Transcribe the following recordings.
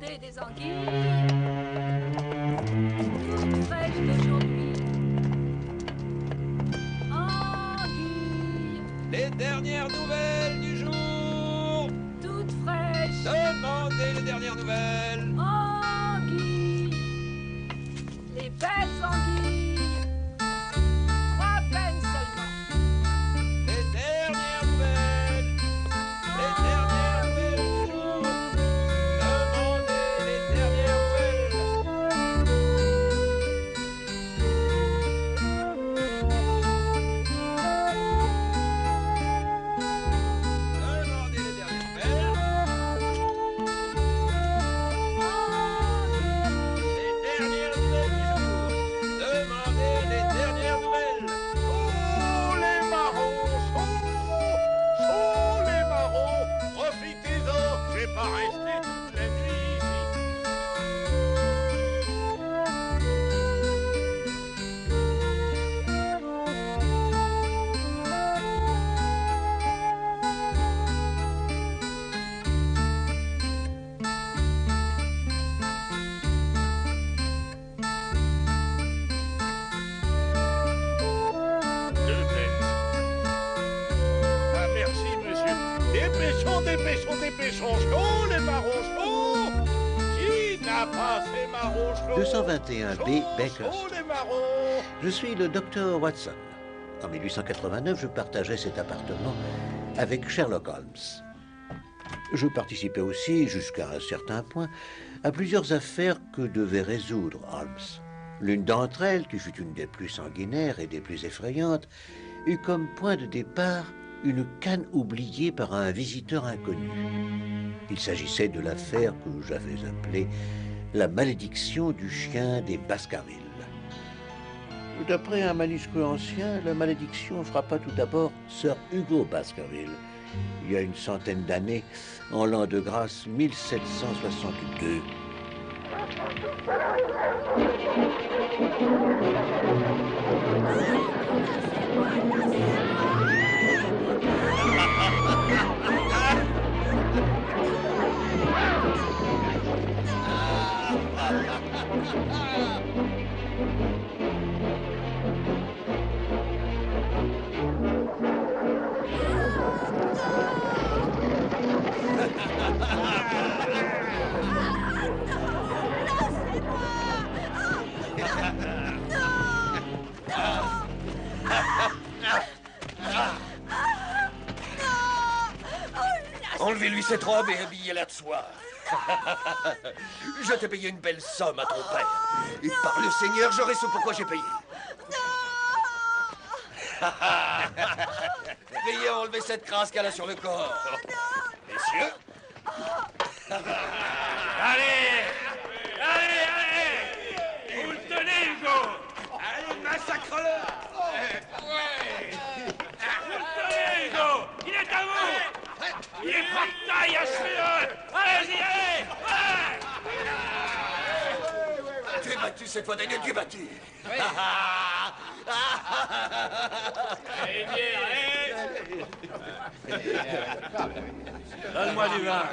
Demandez des anguilles. Toutes fraîches d'aujourd'hui. Anguilles. Les dernières nouvelles du jour. Toutes fraîches. Demandez les dernières nouvelles. Anguilles. Les belles anguilles. 3 peines seulement. Les dernières nouvelles. Les dernières nouvelles du jour. Demandez les dernières nouvelles. Demandez les dernières nouvelles. Les dernières nouvelles du jour. Demandez les dernières nouvelles. Oh, les marrons, chaud, les marrons. Profitez-en, je vais pas rester toute la nuit ici. Deux pence. Ah, merci, monsieur. Dépêchons, dépêchons, dépêchons. Chaud, les marrons, chaud. Qui n'a pas ces marrons chauds? 221B Bakers. Chaud, les marrons. Je suis le docteur Watson. En 1889, je partageais cet appartement avec Sherlock Holmes. Je participais aussi, jusqu'à un certain point, à plusieurs affaires que devait résoudre Holmes. L'une d'entre elles, qui fut une des plus sanguinaires et des plus effrayantes, eut comme point de départ une canne oubliée par un visiteur inconnu. Il s'agissait de l'affaire que j'avais appelée la malédiction du chien des Baskerville. D'après un manuscrit ancien, la malédiction frappa tout d'abord Sir Hugo Baskerville, il y a une centaine d'années, en l'an de grâce 1762. Enlevez-lui cette robe et habillez-la de soie. Je t'ai payé une belle somme à ton père. Et par le Seigneur, j'aurai ce pourquoi j'ai payé. Veuillez enlever cette crasse qu'elle a sur le corps. Messieurs. Allez, allez, allez. Vous le tenez, Hugo. Allez, massacre-le. Vous le tenez, Hugo. Il est à vous. Il est pas de taille, achevez-le. Allez-y, allez. Tu es battu cette fois, Daniel, tu es battu. Allez, allez. Donne-moi du vin.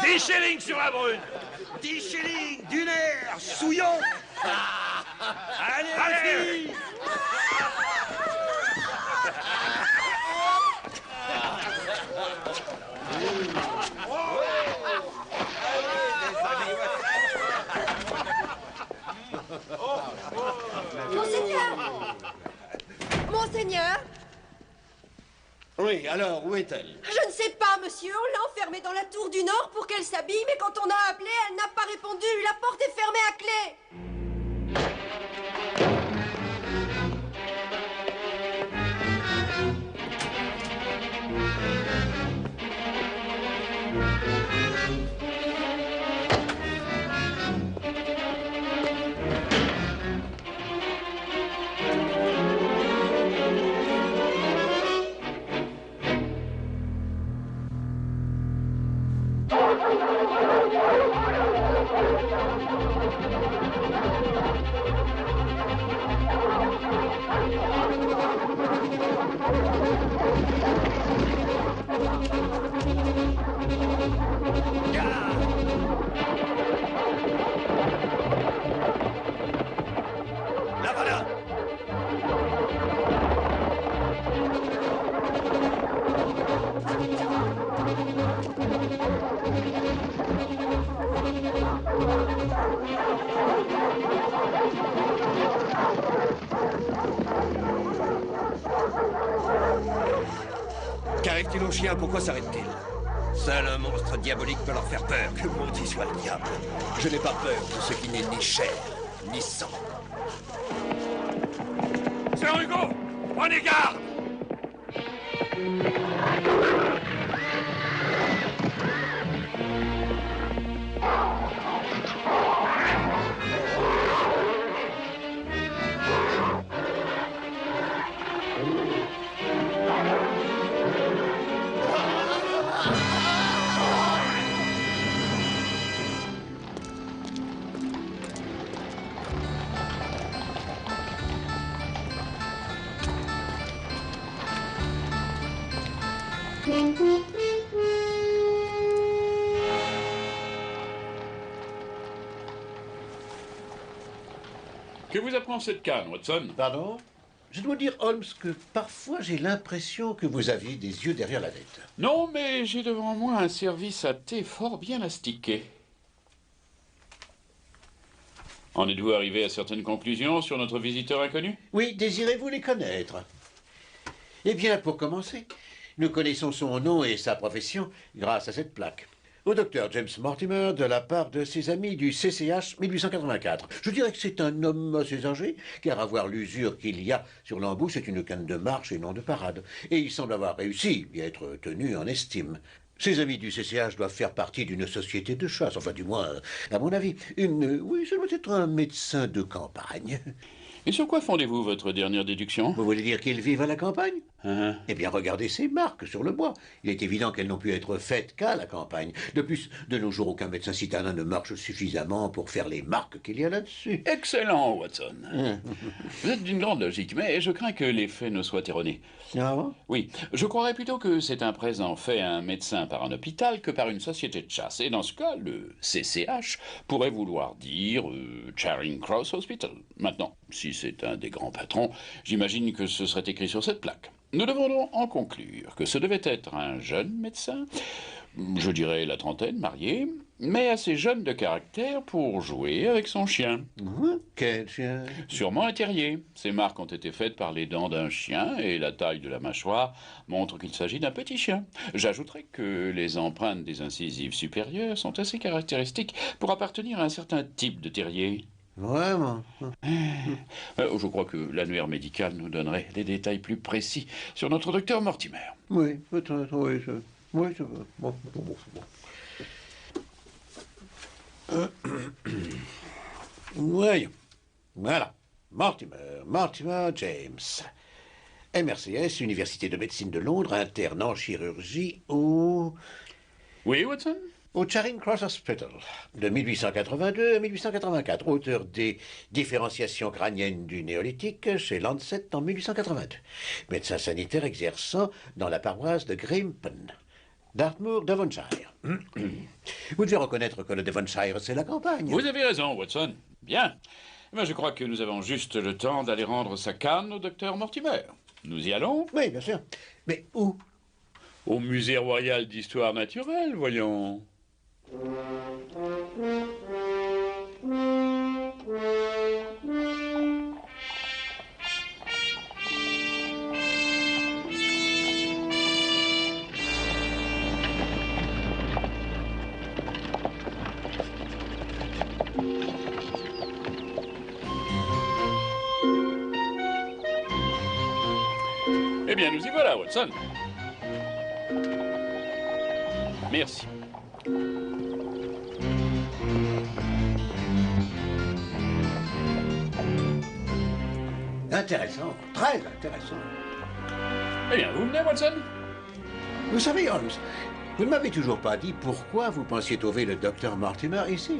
10 shillings sur la brune. 10 shillings du nerf souillant. Allez, allez. Monseigneur! Monseigneur! Oui, alors, où est-elle? Je ne sais pas, monsieur. On l'a enfermée dans la tour du Nord pour qu'elle s'habille, mais quand on a appelé, elle n'a pas répondu. La porte est fermée à clé. Qu'arrive-t-il aux chiens? Pourquoi s'arrête-t-il? Seul un monstre diabolique peut leur faire peur, que maudit soit le diable. Je n'ai pas peur de ce qui n'est ni chair, ni sang. Sir Hugo, prenez garde! Que vous apprend cette canne, Watson? Pardon? Je dois dire, Holmes, que parfois j'ai l'impression que vous aviez des yeux derrière la tête. Non, mais j'ai devant moi un service à thé fort bien astiqué. En êtes-vous arrivé à certaines conclusions sur notre visiteur inconnu? Oui, désirez-vous les connaître? Eh bien, pour commencer, nous connaissons son nom et sa profession grâce à cette plaque. Au docteur James Mortimer, de la part de ses amis du CCH 1884. Je dirais que c'est un homme assez âgé, car à voir l'usure qu'il y a sur l'embout, c'est une canne de marche et non de parade. Et il semble avoir réussi et être tenu en estime. Ses amis du CCH doivent faire partie d'une société de chasse, enfin du moins, à mon avis, oui, ça doit être un médecin de campagne. Et sur quoi fondez-vous votre dernière déduction? Vous voulez dire qu'ils vivent à la campagne? Hein? Eh bien, regardez ces marques sur le bois. Il est évident qu'elles n'ont pu être faites qu'à la campagne. De plus, de nos jours, aucun médecin citadin ne marche suffisamment pour faire les marques qu'il y a là-dessus. Excellent, Watson. Vous êtes d'une grande logique, mais je crains que les faits ne soient erronés. Ah bon? Oui, je croirais plutôt que c'est un présent fait à un médecin par un hôpital que par une société de chasse. Et dans ce cas, le CCH pourrait vouloir dire Charing Cross Hospital. Maintenant, si c'est un des grands patrons, j'imagine que ce serait écrit sur cette plaque. Nous devons donc en conclure que ce devait être un jeune médecin, je dirais la trentaine, marié, mais assez jeune de caractère pour jouer avec son chien. Quel chien? Sûrement un terrier. Ces marques ont été faites par les dents d'un chien et la taille de la mâchoire montre qu'il s'agit d'un petit chien. J'ajouterai que les empreintes des incisives supérieures sont assez caractéristiques pour appartenir à un certain type de terrier. Vraiment? Je crois que l'annuaire médical nous donnerait des détails plus précis sur notre docteur Mortimer. Oui, peut-être, oui, oui, ça va. Bon. Voyons. Voilà. Mortimer James. MRCS, Université de médecine de Londres, interne en chirurgie au Oui, Watson? Charing Cross Hospital, de 1882 à 1884, auteur des différenciations crâniennes du néolithique chez Lancet en 1882. Médecin sanitaire exerçant dans la paroisse de Grimpen, Dartmoor, Devonshire. Vous devez reconnaître que le Devonshire, c'est la campagne. Vous avez raison, Watson. Bien. Mais je crois que nous avons juste le temps d'aller rendre sa canne au docteur Mortimer. Nous y allons? Oui, bien sûr. Mais où? Au Musée royal d'histoire naturelle, voyons. Eh bien, nous y voilà, Watson. Merci. Intéressant, très intéressant. Eh bien, vous venez, Watson? Vous savez, Holmes, vous ne m'avez toujours pas dit pourquoi vous pensiez trouver le docteur Mortimer ici.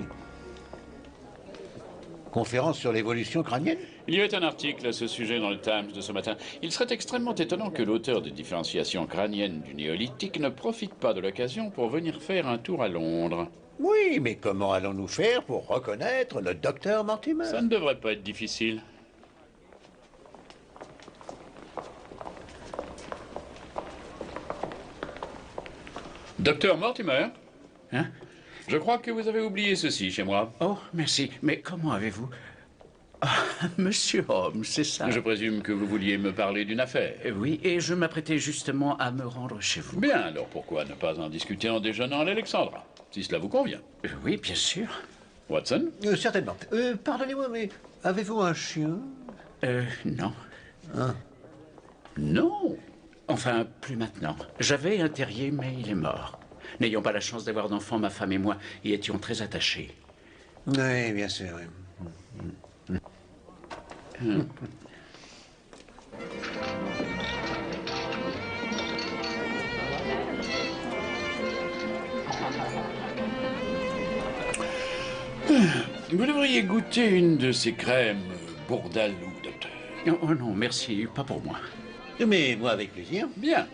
Conférence sur l'évolution crânienne? Il y avait un article à ce sujet dans le Times de ce matin. Il serait extrêmement étonnant que l'auteur des différenciations crâniennes du néolithique ne profite pas de l'occasion pour venir faire un tour à Londres. Oui, mais comment allons-nous faire pour reconnaître le docteur Mortimer? Ça ne devrait pas être difficile. Docteur Mortimer? Hein? Je crois que vous avez oublié ceci chez moi. Oh, merci. Mais comment avez-vous... Ah, Monsieur Holmes, c'est ça. Je présume que vous vouliez me parler d'une affaire. Oui, et je m'apprêtais justement à me rendre chez vous. Bien, alors pourquoi ne pas en discuter en déjeunant à l'Alexandra, si cela vous convient. Oui, bien sûr. Watson? Certainement. Pardonnez-moi, mais avez-vous un chien? Non. Hein? Non. Enfin, plus maintenant. J'avais un terrier, mais il est mort. N'ayant pas la chance d'avoir d'enfants, ma femme et moi y étions très attachés. Oui, bien sûr. Oui. Vous devriez goûter une de ces crèmes Bourdalou, docteur. Oh non, merci, pas pour moi. Mais moi, avec plaisir. Bien.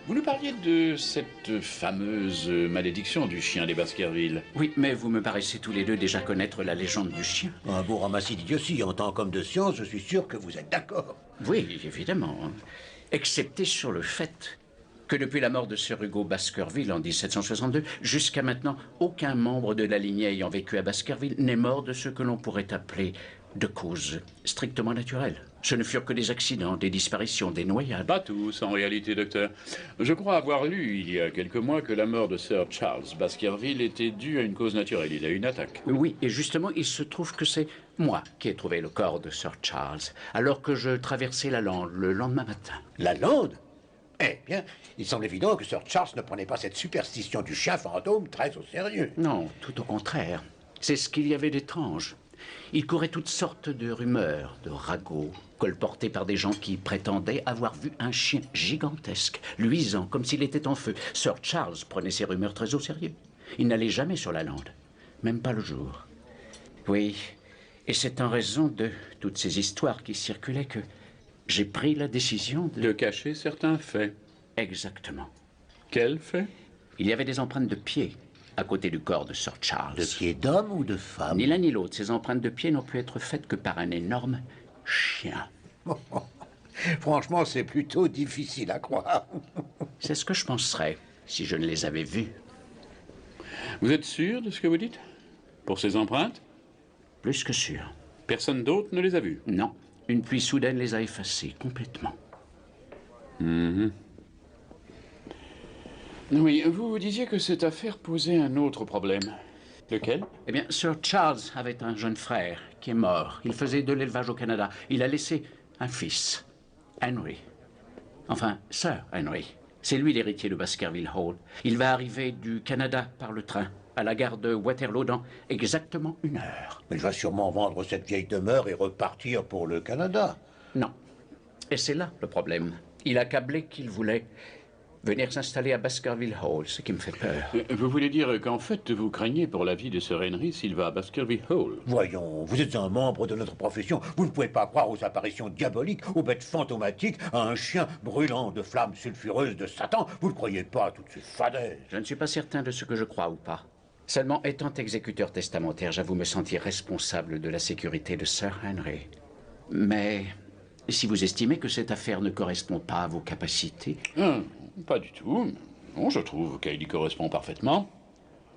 Vous nous parliez de cette fameuse malédiction du chien des Baskerville. Oui, mais vous me paraissez tous les deux déjà connaître la légende du chien. Un beau ramassis d'idiotie. En tant qu'homme de science, je suis sûr que vous êtes d'accord. Oui, évidemment. Excepté sur le fait que depuis la mort de Sir Hugo Baskerville en 1762, jusqu'à maintenant, aucun membre de la lignée ayant vécu à Baskerville n'est mort de ce que l'on pourrait appeler de cause strictement naturelle. Ce ne furent que des accidents, des disparitions, des noyades. Pas tous, en réalité, docteur. Je crois avoir lu, il y a quelques mois, que la mort de Sir Charles Baskerville était due à une cause naturelle. Il a eu une attaque. Oui, et justement, il se trouve que c'est moi qui ai trouvé le corps de Sir Charles, alors que je traversais la lande le lendemain matin. La lande? Eh bien, il semble évident que Sir Charles ne prenait pas cette superstition du chien fantôme très au sérieux. Non, tout au contraire. C'est ce qu'il y avait d'étrange. Il courait toutes sortes de rumeurs, de ragots, colportés par des gens qui prétendaient avoir vu un chien gigantesque, luisant comme s'il était en feu. Sir Charles prenait ces rumeurs très au sérieux. Il n'allait jamais sur la lande, même pas le jour. Oui, et c'est en raison de toutes ces histoires qui circulaient que j'ai pris la décision de... De cacher certains faits. Exactement. Quels faits? Il y avait des empreintes de pieds à côté du corps de Sir Charles. De pied d'homme ou de femme? Ni l'un ni l'autre. Ces empreintes de pieds n'ont pu être faites que par un énorme chien. Franchement, c'est plutôt difficile à croire. C'est ce que je penserais si je ne les avais vus. Vous êtes sûr de ce que vous dites? Pour ces empreintes? Plus que sûr. Personne d'autre ne les a vues? Non. Une pluie soudaine les a effacées complètement. Oui, vous disiez que cette affaire posait un autre problème. Lequel? Eh bien, Sir Charles avait un jeune frère qui est mort. Il faisait de l'élevage au Canada. Il a laissé un fils, Henry. Enfin, Sir Henry. C'est lui l'héritier de Baskerville Hall. Il va arriver du Canada par le train, à la gare de Waterloo dans exactement 1 heure. Mais il va sûrement vendre cette vieille demeure et repartir pour le Canada. Non. Et c'est là le problème. Il a câblé qu'il voulait venir s'installer à Baskerville Hall, ce qui me fait peur. Vous voulez dire qu'en fait, vous craignez pour la vie de Sir Henry s'il va à Baskerville Hall? Voyons, vous êtes un membre de notre profession. Vous ne pouvez pas croire aux apparitions diaboliques, aux bêtes fantomatiques, à un chien brûlant de flammes sulfureuses de Satan. Vous ne croyez pas à toutes ces fadaises. Je ne suis pas certain de ce que je crois ou pas. Seulement, étant exécuteur testamentaire, j'avoue me sentir responsable de la sécurité de Sir Henry. Mais si vous estimez que cette affaire ne correspond pas à vos capacités... Pas du tout. Non, je trouve qu'elle y correspond parfaitement.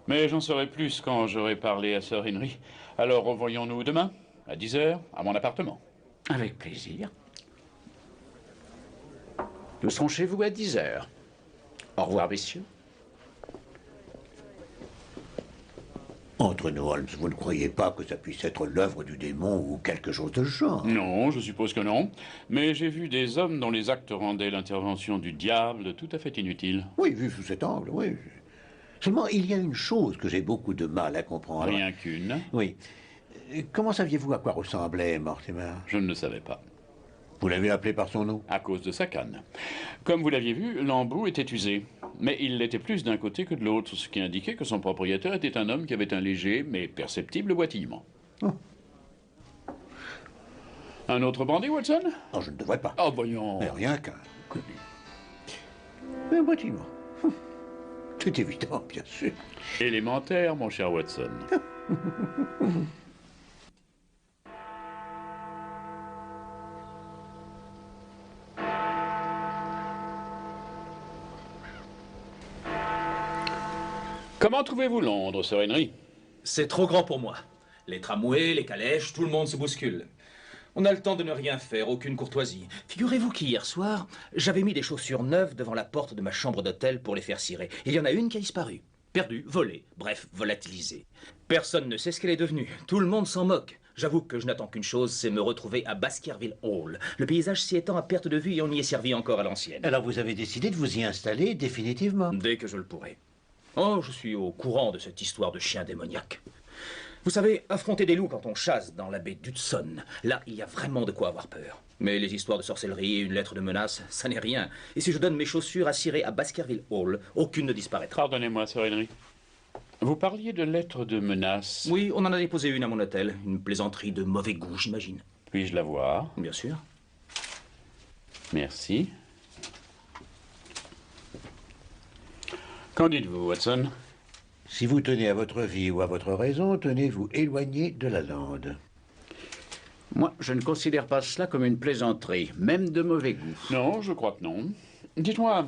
Mais j'en saurai plus quand j'aurai parlé à Sir Henry. Alors revoyons-nous demain, à 10 h, à mon appartement. Avec plaisir. Nous serons chez vous à 10 h. Au revoir, messieurs. Entre nous, Holmes, vous ne croyez pas que ça puisse être l'œuvre du démon ou quelque chose de genre? Non, je suppose que non. Mais j'ai vu des hommes dont les actes rendaient l'intervention du diable tout à fait inutile. Oui, vu sous cet angle, oui. Seulement, il y a une chose que j'ai beaucoup de mal à comprendre. Rien qu'une. Oui. Comment saviez-vous à quoi ressemblait Mortimer? Je ne le savais pas. Vous l'avez appelé par son nom? À cause de sa canne. Comme vous l'aviez vu, l'embout était usé. Mais il l'était plus d'un côté que de l'autre, ce qui indiquait que son propriétaire était un homme qui avait un léger mais perceptible boitillement. Oh. Un autre bandit, Watson? Non, je ne devrais pas. Oh, voyons. Mais rien qu'un... Un bâtiment. C'est évident, bien sûr. Élémentaire, mon cher Watson. Comment Comment trouvez-vous Londres, Sir Henry? C'est trop grand pour moi. Les tramways, les calèches, tout le monde se bouscule. On a le temps de ne rien faire, aucune courtoisie. Figurez-vous qu'hier soir, j'avais mis des chaussures neuves devant la porte de ma chambre d'hôtel pour les faire cirer. Il y en a une qui a disparu. Perdue, volée, bref, volatilisée. Personne ne sait ce qu'elle est devenue. Tout le monde s'en moque. J'avoue que je n'attends qu'une chose, c'est me retrouver à Baskerville Hall. Le paysage s'y étend à perte de vue et on y est servi encore à l'ancienne. Alors vous avez décidé de vous y installer définitivement? Dès que je le pourrai. Oh, je suis au courant de cette histoire de chien démoniaque. Vous savez, affronter des loups quand on chasse dans la baie d'Hudson, là, il y a vraiment de quoi avoir peur. Mais les histoires de sorcellerie et une lettre de menace, ça n'est rien. Et si je donne mes chaussures à cirer à Baskerville Hall, aucune ne disparaîtra. Pardonnez-moi, Sir Henry. Vous parliez de lettres de menace. Oui, on en a déposé une à mon hôtel. Une plaisanterie de mauvais goût, j'imagine. Puis-je la voir? Bien sûr. Merci. Qu'en dites-vous, Watson? Si vous tenez à votre vie ou à votre raison, tenez-vous éloigné de la lande. Moi, je ne considère pas cela comme une plaisanterie, même de mauvais goût. Non, je crois que non. Dites-moi,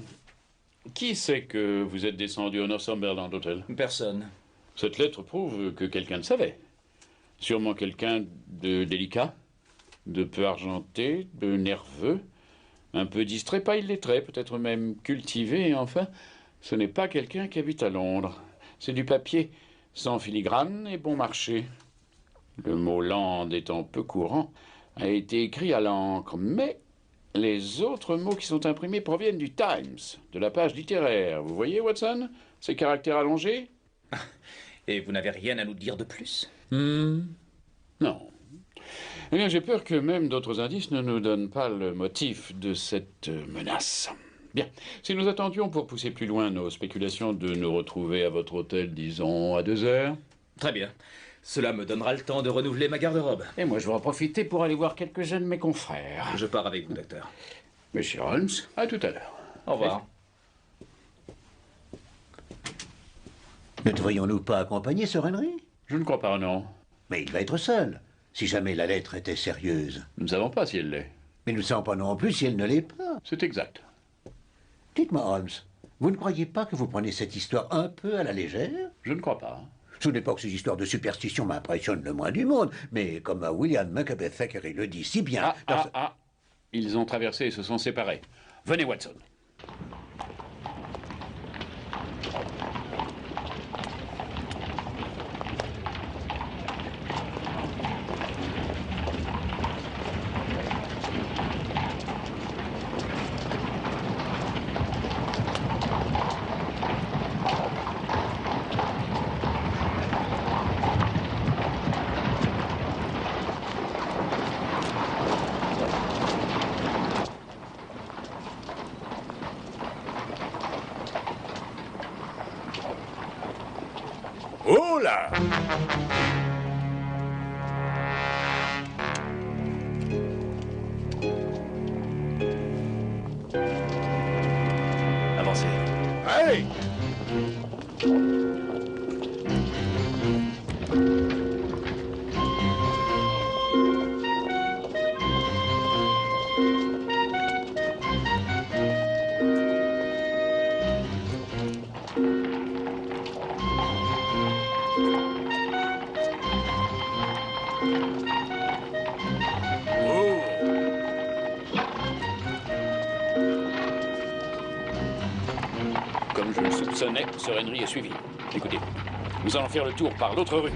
qui sait que vous êtes descendu au Northumberland Hotel? Personne. Cette lettre prouve que quelqu'un le savait. Sûrement quelqu'un de délicat, de peu argenté, de nerveux, un peu distrait, pas illettré, peut-être même cultivé, et enfin, ce n'est pas quelqu'un qui habite à Londres. C'est du papier, sans filigrane et bon marché. Le mot « land » étant peu courant, a été écrit à l'encre, mais les autres mots qui sont imprimés proviennent du Times, de la page littéraire. Vous voyez, Watson, ces caractères allongés? Et vous n'avez rien à nous dire de plus? Non. Eh bien, j'ai peur que même d'autres indices ne nous donnent pas le motif de cette menace. Bien. Si nous attendions pour pousser plus loin nos spéculations de nous retrouver à votre hôtel, disons, à 2 heures. Très bien. Cela me donnera le temps de renouveler ma garde-robe. Et moi, je vais en profiter pour aller voir quelques-uns de mes confrères. Je pars avec vous, docteur. Monsieur Holmes, À tout à l'heure. Au revoir. Ne devrions-nous pas accompagner Sir Henry? Je ne crois pas, non. Mais il va être seul, si jamais la lettre était sérieuse. Nous ne savons pas si elle l'est. Mais nous ne savons pas non plus si elle ne l'est pas. C'est exact. Dites-moi, Holmes, vous ne croyez pas que vous prenez cette histoire un peu à la légère? Je ne crois pas. Ce n'est pas que ces histoires de superstition m'impressionnent le moins du monde, mais comme William Macbeth Thackeray le dit si bien... Ils ont traversé et se sont séparés. Venez, Watson. Oh là! Avancez. Allez! Comme je le soupçonnais, Sir Henry est suivi. Écoutez, nous allons faire le tour par l'autre rue.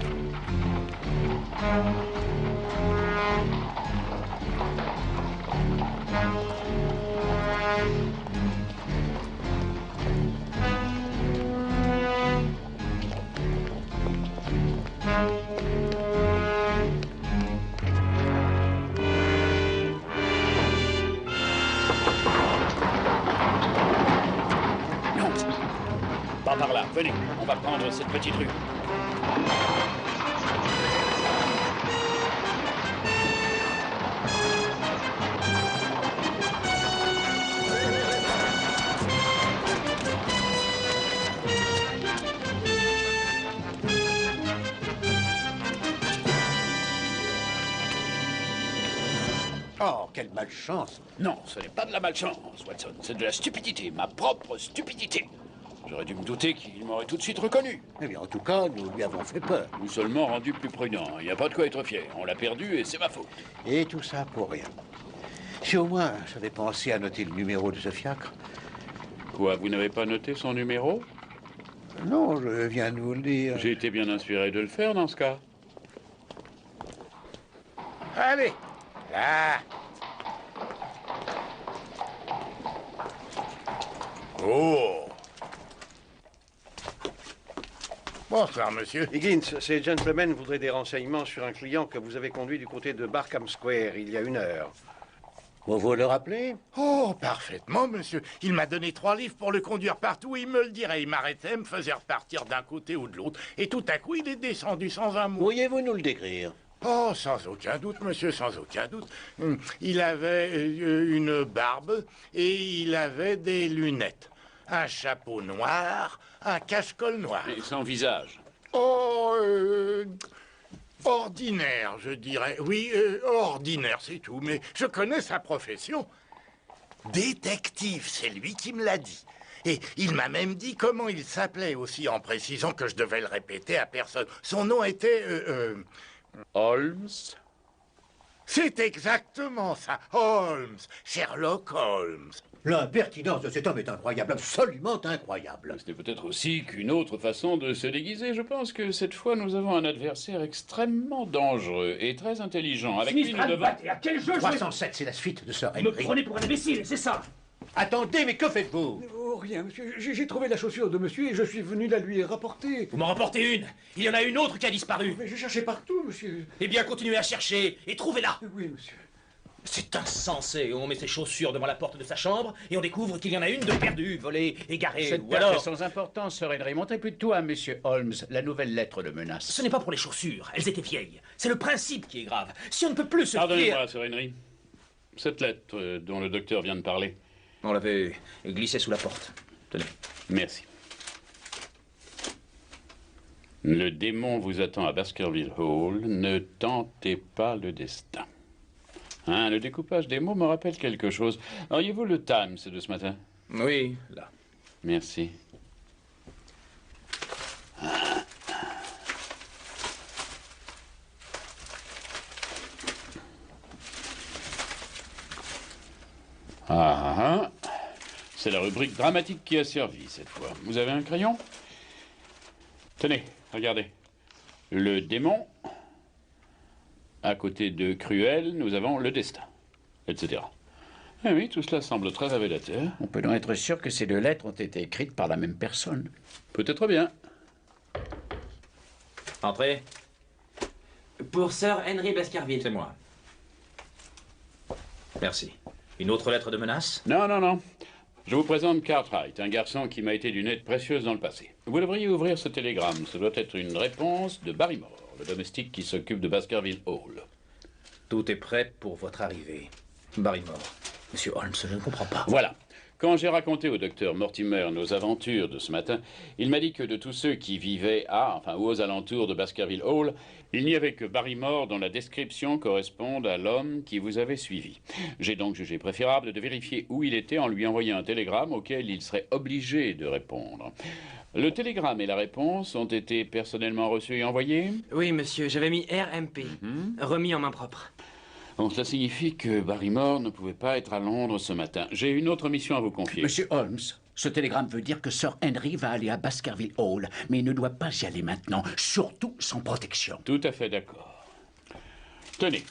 Non, pas par là. Venez, on va prendre cette petite rue. Oh, quelle malchance! Non, ce n'est pas de la malchance, Watson. C'est de la stupidité, ma propre stupidité. J'aurais dû me douter qu'il m'aurait tout de suite reconnu. Eh bien, en tout cas, nous lui avons fait peur. Ou seulement rendu plus prudent. Il n'y a pas de quoi être fier. On l'a perdu et c'est ma faute. Et tout ça pour rien. Si au moins j'avais pensé à noter le numéro de ce fiacre. Quoi, vous n'avez pas noté son numéro? Non, je viens de vous le dire. J'ai été bien inspiré de le faire dans ce cas. Allez, là. Oh. Bonsoir, monsieur. Higgins, ces gentlemen voudraient des renseignements sur un client que vous avez conduit du côté de Barkham Square il y a 1 heure. Vous le rappelez? Oh, parfaitement, monsieur. Il m'a donné 3 livres pour le conduire partout. Il me le dirait. Il m'arrêtait, me faisait repartir d'un côté ou de l'autre. Et tout à coup, il est descendu sans un mot. Pourriez-vous nous le décrire? Oh, sans aucun doute, monsieur, sans aucun doute. Il avait une barbe et il avait des lunettes. Un chapeau noir, un cache-col noir. Et sans visage. Oh, ordinaire, je dirais. Oui, ordinaire, c'est tout. Mais je connais sa profession. Détective, c'est lui qui me l'a dit. Et il m'a même dit comment il s'appelait aussi, en précisant que je devais le répéter à personne. Son nom était... Holmes? C'est exactement ça, Holmes, Sherlock Holmes. L'impertinence de cet homme est incroyable, absolument incroyable. C'était peut-être aussi qu'une autre façon de se déguiser. Je pense que cette fois, nous avons un adversaire extrêmement dangereux et très intelligent. Avec lui, nous devons... À quel jeu 307, c'est la suite de Sir Vous me Henry. prenez pour un imbécile, c'est ça? Attendez, mais que faites-vous? Oh, rien, monsieur. J'ai trouvé la chaussure de monsieur et je suis venu la lui rapporter. Vous m'en rapportez une. Il y en a une autre qui a disparu. Mais j'ai cherché partout, monsieur. Eh bien, continuez à chercher et trouvez-la. Oui, monsieur. C'est insensé. On met ses chaussures devant la porte de sa chambre et on découvre qu'il y en a une de perdue, volée, égarée. Cette Ou perte est alors... sans importance, Sir Henry. Montrez plutôt à Monsieur Holmes la nouvelle lettre de menace. Ce n'est pas pour les chaussures. Elles étaient vieilles. C'est le principe qui est grave. Si on ne peut plus se fier... Pardonnez-moi, Sir Henry. Cette lettre dont le docteur vient de parler. On l'avait glissée sous la porte. Tenez. Merci. Le démon vous attend à Baskerville Hall. Ne tentez pas le destin. Hein, le découpage des mots me rappelle quelque chose. Auriez-vous le Times de ce matin? Oui, là. Merci. C'est la rubrique dramatique qui a servi cette fois. Vous avez un crayon? Tenez, regardez. Le démon. À côté de Cruel, nous avons le destin, etc. Eh oui, tout cela semble très révélateur. On peut donc être sûr que ces 2 lettres ont été écrites par la même personne. Peut-être bien. Entrez. Pour Sir Henry Baskerville. C'est moi. Merci. Une autre lettre de menace? Non, non, non. Je vous présente Cartwright, un garçon qui m'a été d'une aide précieuse dans le passé. Vous devriez ouvrir ce télégramme. Ce doit être une réponse de Barrymore, le domestique qui s'occupe de Baskerville Hall. Tout est prêt pour votre arrivée. Barrymore. Monsieur Holmes, je ne comprends pas. Voilà. Quand j'ai raconté au docteur Mortimer nos aventures de ce matin, il m'a dit que de tous ceux qui vivaient aux alentours de Baskerville Hall, il n'y avait que Barrymore dont la description corresponde à l'homme qui vous avait suivi. J'ai donc jugé préférable de vérifier où il était en lui envoyant un télégramme auquel il serait obligé de répondre. Le télégramme et la réponse ont été personnellement reçus et envoyés? Oui, monsieur, j'avais mis RMP, remis en main propre. Bon, cela signifie que Barrymore ne pouvait pas être à Londres ce matin. J'ai une autre mission à vous confier. Monsieur Holmes, ce télégramme veut dire que Sir Henry va aller à Baskerville Hall, mais il ne doit pas y aller maintenant, surtout sans protection. Tout à fait d'accord. Tenez,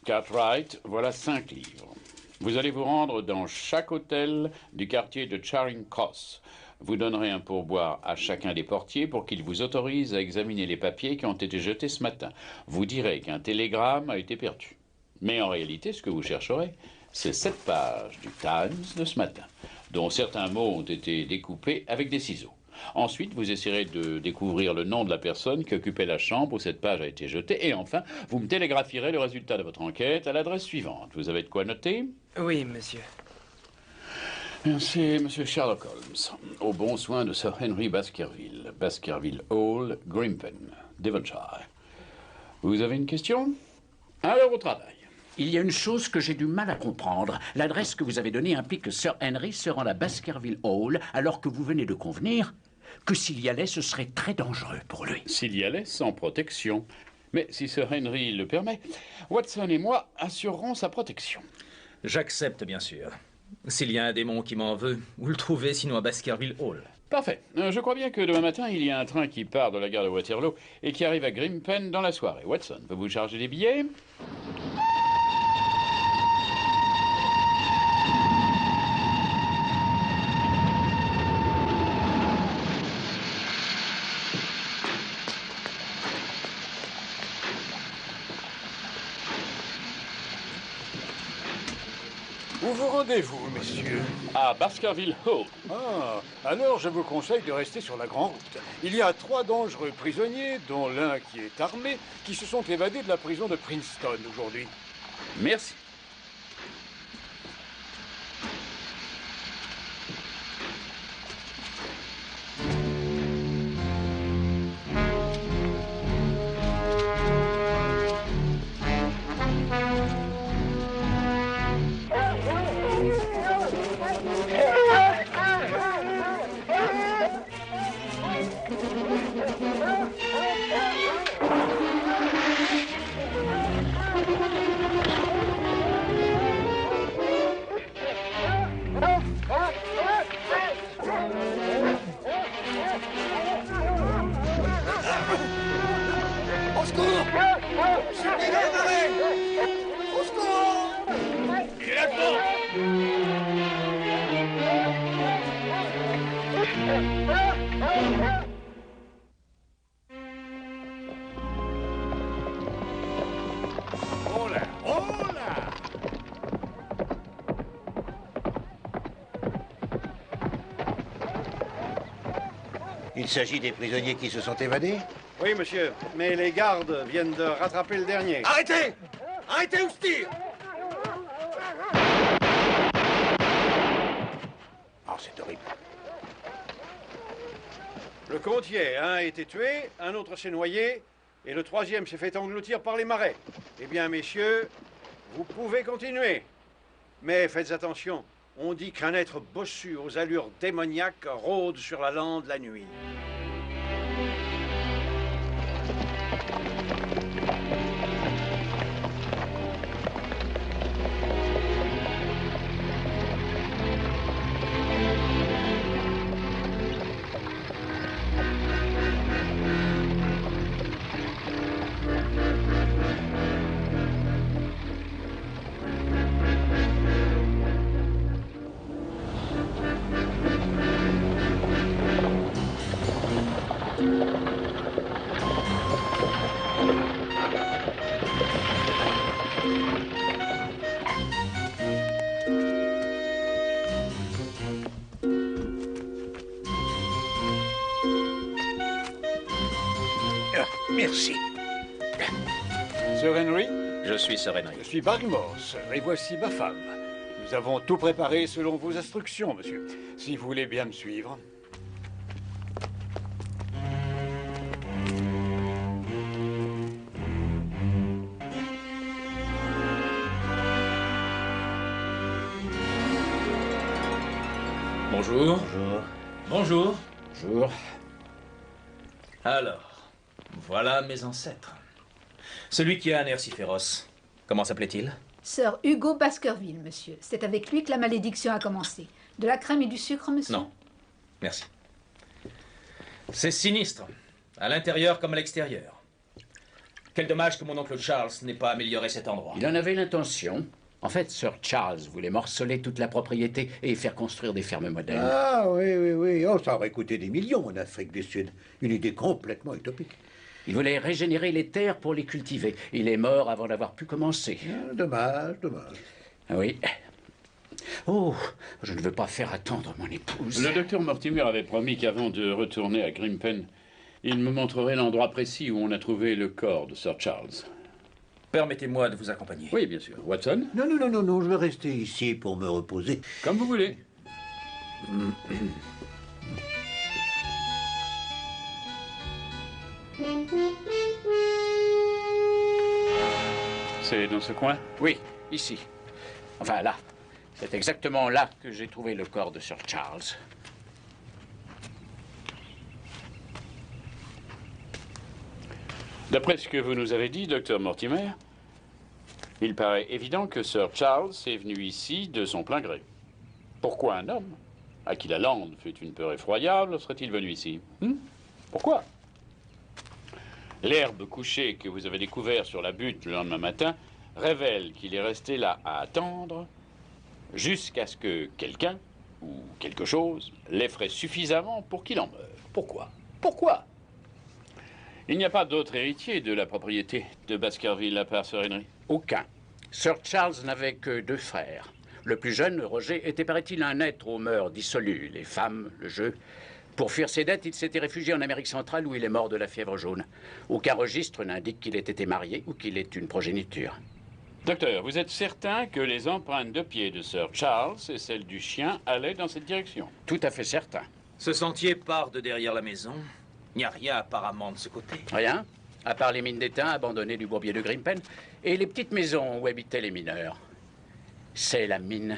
Cartwright, voilà 5 livres. Vous allez vous rendre dans chaque hôtel du quartier de Charing Cross. Vous donnerez un pourboire à chacun des portiers pour qu'ils vous autorisent à examiner les papiers qui ont été jetés ce matin. Vous direz qu'un télégramme a été perdu. Mais en réalité, ce que vous chercherez, c'est cette page du Times de ce matin, dont certains mots ont été découpés avec des ciseaux. Ensuite, vous essayerez de découvrir le nom de la personne qui occupait la chambre où cette page a été jetée. Et enfin, vous me télégraphierez le résultat de votre enquête à l'adresse suivante. Vous avez de quoi noter? Oui, monsieur. C'est monsieur Sherlock Holmes, au bon soin de Sir Henry Baskerville, Baskerville Hall, Grimpen, Devonshire. Vous avez une question? Alors au travail. Il y a une chose que j'ai du mal à comprendre. L'adresse que vous avez donnée implique que Sir Henry se rend à Baskerville Hall, alors que vous venez de convenir que s'il y allait, ce serait très dangereux pour lui. S'il y allait, sans protection. Mais si Sir Henry le permet, Watson et moi assurerons sa protection. J'accepte, bien sûr. S'il y a un démon qui m'en veut, vous le trouvez sinon à Baskerville Hall. Parfait. Je crois bien que demain matin, il y a un train qui part de la gare de Waterloo et qui arrive à Grimpen dans la soirée. Watson, peut vous charger des billets? Où vous rendez-vous, messieurs? À Baskerville Hall. Ah, alors je vous conseille de rester sur la grande route. Il y a 3 dangereux prisonniers, dont l'un qui est armé, qui se sont évadés de la prison de Princeton aujourd'hui. Merci. Au secours! Supprimez les barrets! Au secours! Il est là-dedans! Oh là! Oh là! Il s'agit des prisonniers qui se sont évadés? Oui, monsieur, mais les gardes viennent de rattraper le dernier. Arrêtez! Arrêtez ou je tire! Oh, c'est horrible. Le comptier, un a été tué, un autre s'est noyé, et le troisième s'est fait engloutir par les marais. Eh bien, messieurs, vous pouvez continuer. Mais faites attention, on dit qu'un être bossu aux allures démoniaques rôde sur la lande la nuit. Merci. Sir Henry? Je suis Sir Henry. Je suis Barrymore, et voici ma femme. Nous avons tout préparé selon vos instructions, monsieur. Si vous voulez bien me suivre. Bonjour. Bonjour. Bonjour. Bonjour. Alors, voilà mes ancêtres. Celui qui a un air si féroce, comment s'appelait-il? Sir Hugo Baskerville, monsieur. C'est avec lui que la malédiction a commencé. De la crème et du sucre, monsieur? Non. Merci. C'est sinistre, à l'intérieur comme à l'extérieur. Quel dommage que mon oncle Charles n'ait pas amélioré cet endroit. Il en avait l'intention. En fait, Sir Charles voulait morceler toute la propriété et faire construire des fermes modernes. Ah oui, oui, oui. Oh, ça aurait coûté des millions en Afrique du Sud. Une idée complètement utopique. Il voulait régénérer les terres pour les cultiver. Il est mort avant d'avoir pu commencer. Ah, dommage, dommage. Ah oui. Oh, je ne veux pas faire attendre mon épouse. Le docteur Mortimer avait promis qu'avant de retourner à Grimpen, il me montrerait l'endroit précis où on a trouvé le corps de Sir Charles. Permettez-moi de vous accompagner. Oui, bien sûr. Watson? Non, non, non, non, non, je vais rester ici pour me reposer. Comme vous voulez. C'est dans ce coin? Oui, ici. Enfin, là. C'est exactement là que j'ai trouvé le corps de Sir Charles. D'après ce que vous nous avez dit, docteur Mortimer, il paraît évident que Sir Charles est venu ici de son plein gré. Pourquoi un homme, à qui la lande fait une peur effroyable, serait-il venu ici? Pourquoi? L'herbe couchée que vous avez découvert sur la butte le lendemain matin révèle qu'il est resté là à attendre jusqu'à ce que quelqu'un ou quelque chose l'effraie suffisamment pour qu'il en meure. Pourquoi? Pourquoi? Il n'y a pas d'autre héritier de la propriété de Baskerville à part Sir Henry? Aucun. Sir Charles n'avait que 2 frères. Le plus jeune, Roger, était, paraît-il, un être aux mœurs dissolues, les femmes, le jeu. Pour fuir ses dettes, il s'était réfugié en Amérique centrale où il est mort de la fièvre jaune. Aucun registre n'indique qu'il ait été marié ou qu'il ait une progéniture. Docteur, vous êtes certain que les empreintes de pied de Sir Charles et celles du chien allaient dans cette direction? Tout à fait certain. Ce sentier part de derrière la maison. Il n'y a rien apparemment de ce côté. Rien, à part les mines d'étain abandonnées du bourbier de Grimpen et les petites maisons où habitaient les mineurs. C'est la mine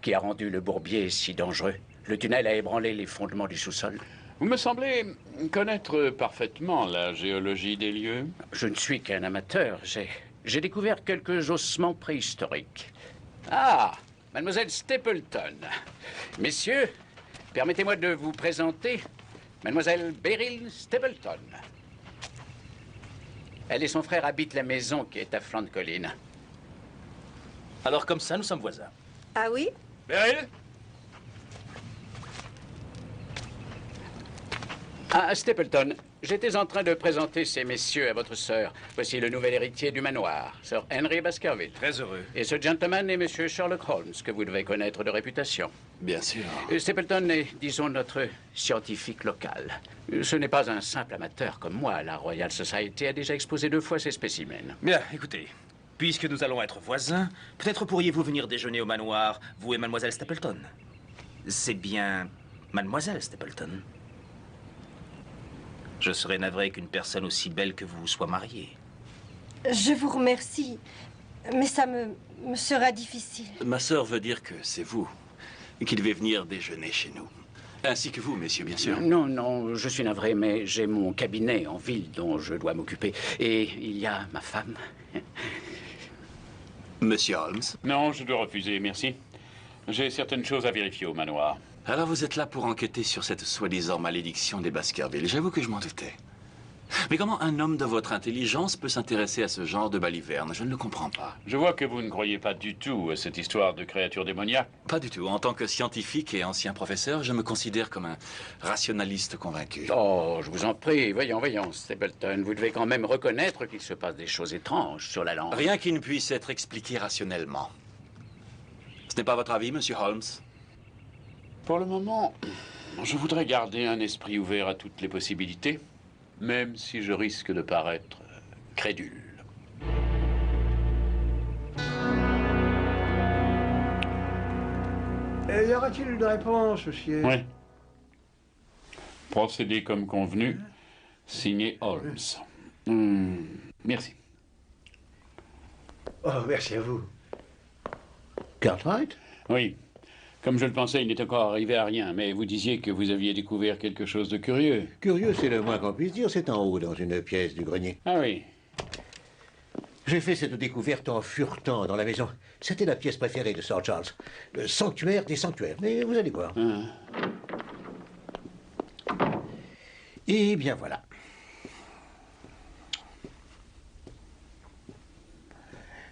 qui a rendu le bourbier si dangereux. Le tunnel a ébranlé les fondements du sous-sol. Vous me semblez connaître parfaitement la géologie des lieux. Je ne suis qu'un amateur. J'ai découvert quelques ossements préhistoriques. Ah, mademoiselle Stapleton. Messieurs, permettez-moi de vous présenter mademoiselle Beryl Stapleton. Elle et son frère habitent la maison qui est à flanc de colline. Alors comme ça, nous sommes voisins. Ah oui? Beryl? Ah, Stapleton, j'étais en train de présenter ces messieurs à votre sœur. Voici le nouvel héritier du manoir, Sir Henry Baskerville. Très heureux. Et ce gentleman est monsieur Sherlock Holmes, que vous devez connaître de réputation. Bien sûr. Stapleton est, disons, notre scientifique local. Ce n'est pas un simple amateur comme moi. La Royal Society a déjà exposé 2 fois ses spécimens. Bien, écoutez. Puisque nous allons être voisins, peut-être pourriez-vous venir déjeuner au manoir, vous et mademoiselle Stapleton. C'est bien mademoiselle Stapleton. Je serais navré qu'une personne aussi belle que vous soit mariée. Je vous remercie, mais ça me sera difficile. Ma sœur veut dire que c'est vous qui devez venir déjeuner chez nous. Ainsi que vous, messieurs, bien sûr. Non, non, je suis navré, mais j'ai mon cabinet en ville dont je dois m'occuper. Et il y a ma femme. Monsieur Holmes? Non, je dois refuser, merci. J'ai certaines choses à vérifier au manoir. Alors vous êtes là pour enquêter sur cette soi-disant malédiction des Baskerville. J'avoue que je m'en doutais. Mais comment un homme de votre intelligence peut s'intéresser à ce genre de baliverne? Je ne le comprends pas. Je vois que vous ne croyez pas du tout à cette histoire de créatures démoniaques. Pas du tout. En tant que scientifique et ancien professeur, je me considère comme un rationaliste convaincu. Oh, je vous en prie, voyons, Stapleton. Vous devez quand même reconnaître qu'il se passe des choses étranges sur la lande. Rien qui ne puisse être expliqué rationnellement. Ce n'est pas votre avis, monsieur Holmes? Pour le moment, je voudrais garder un esprit ouvert à toutes les possibilités, même si je risque de paraître crédule. Y aura-t-il une réponse, monsieur? Oui. Procédé comme convenu, signé Holmes. Merci. Oh, merci à vous. Cartwright? Oui. Comme je le pensais, il n'est encore arrivé à rien, mais vous disiez que vous aviez découvert quelque chose de curieux. Curieux, c'est le moins qu'on puisse dire. C'est en haut, dans une pièce du grenier. Ah oui. J'ai fait cette découverte en furetant dans la maison. C'était la pièce préférée de Sir Charles. Le sanctuaire des sanctuaires. Mais vous allez voir. Et bien voilà.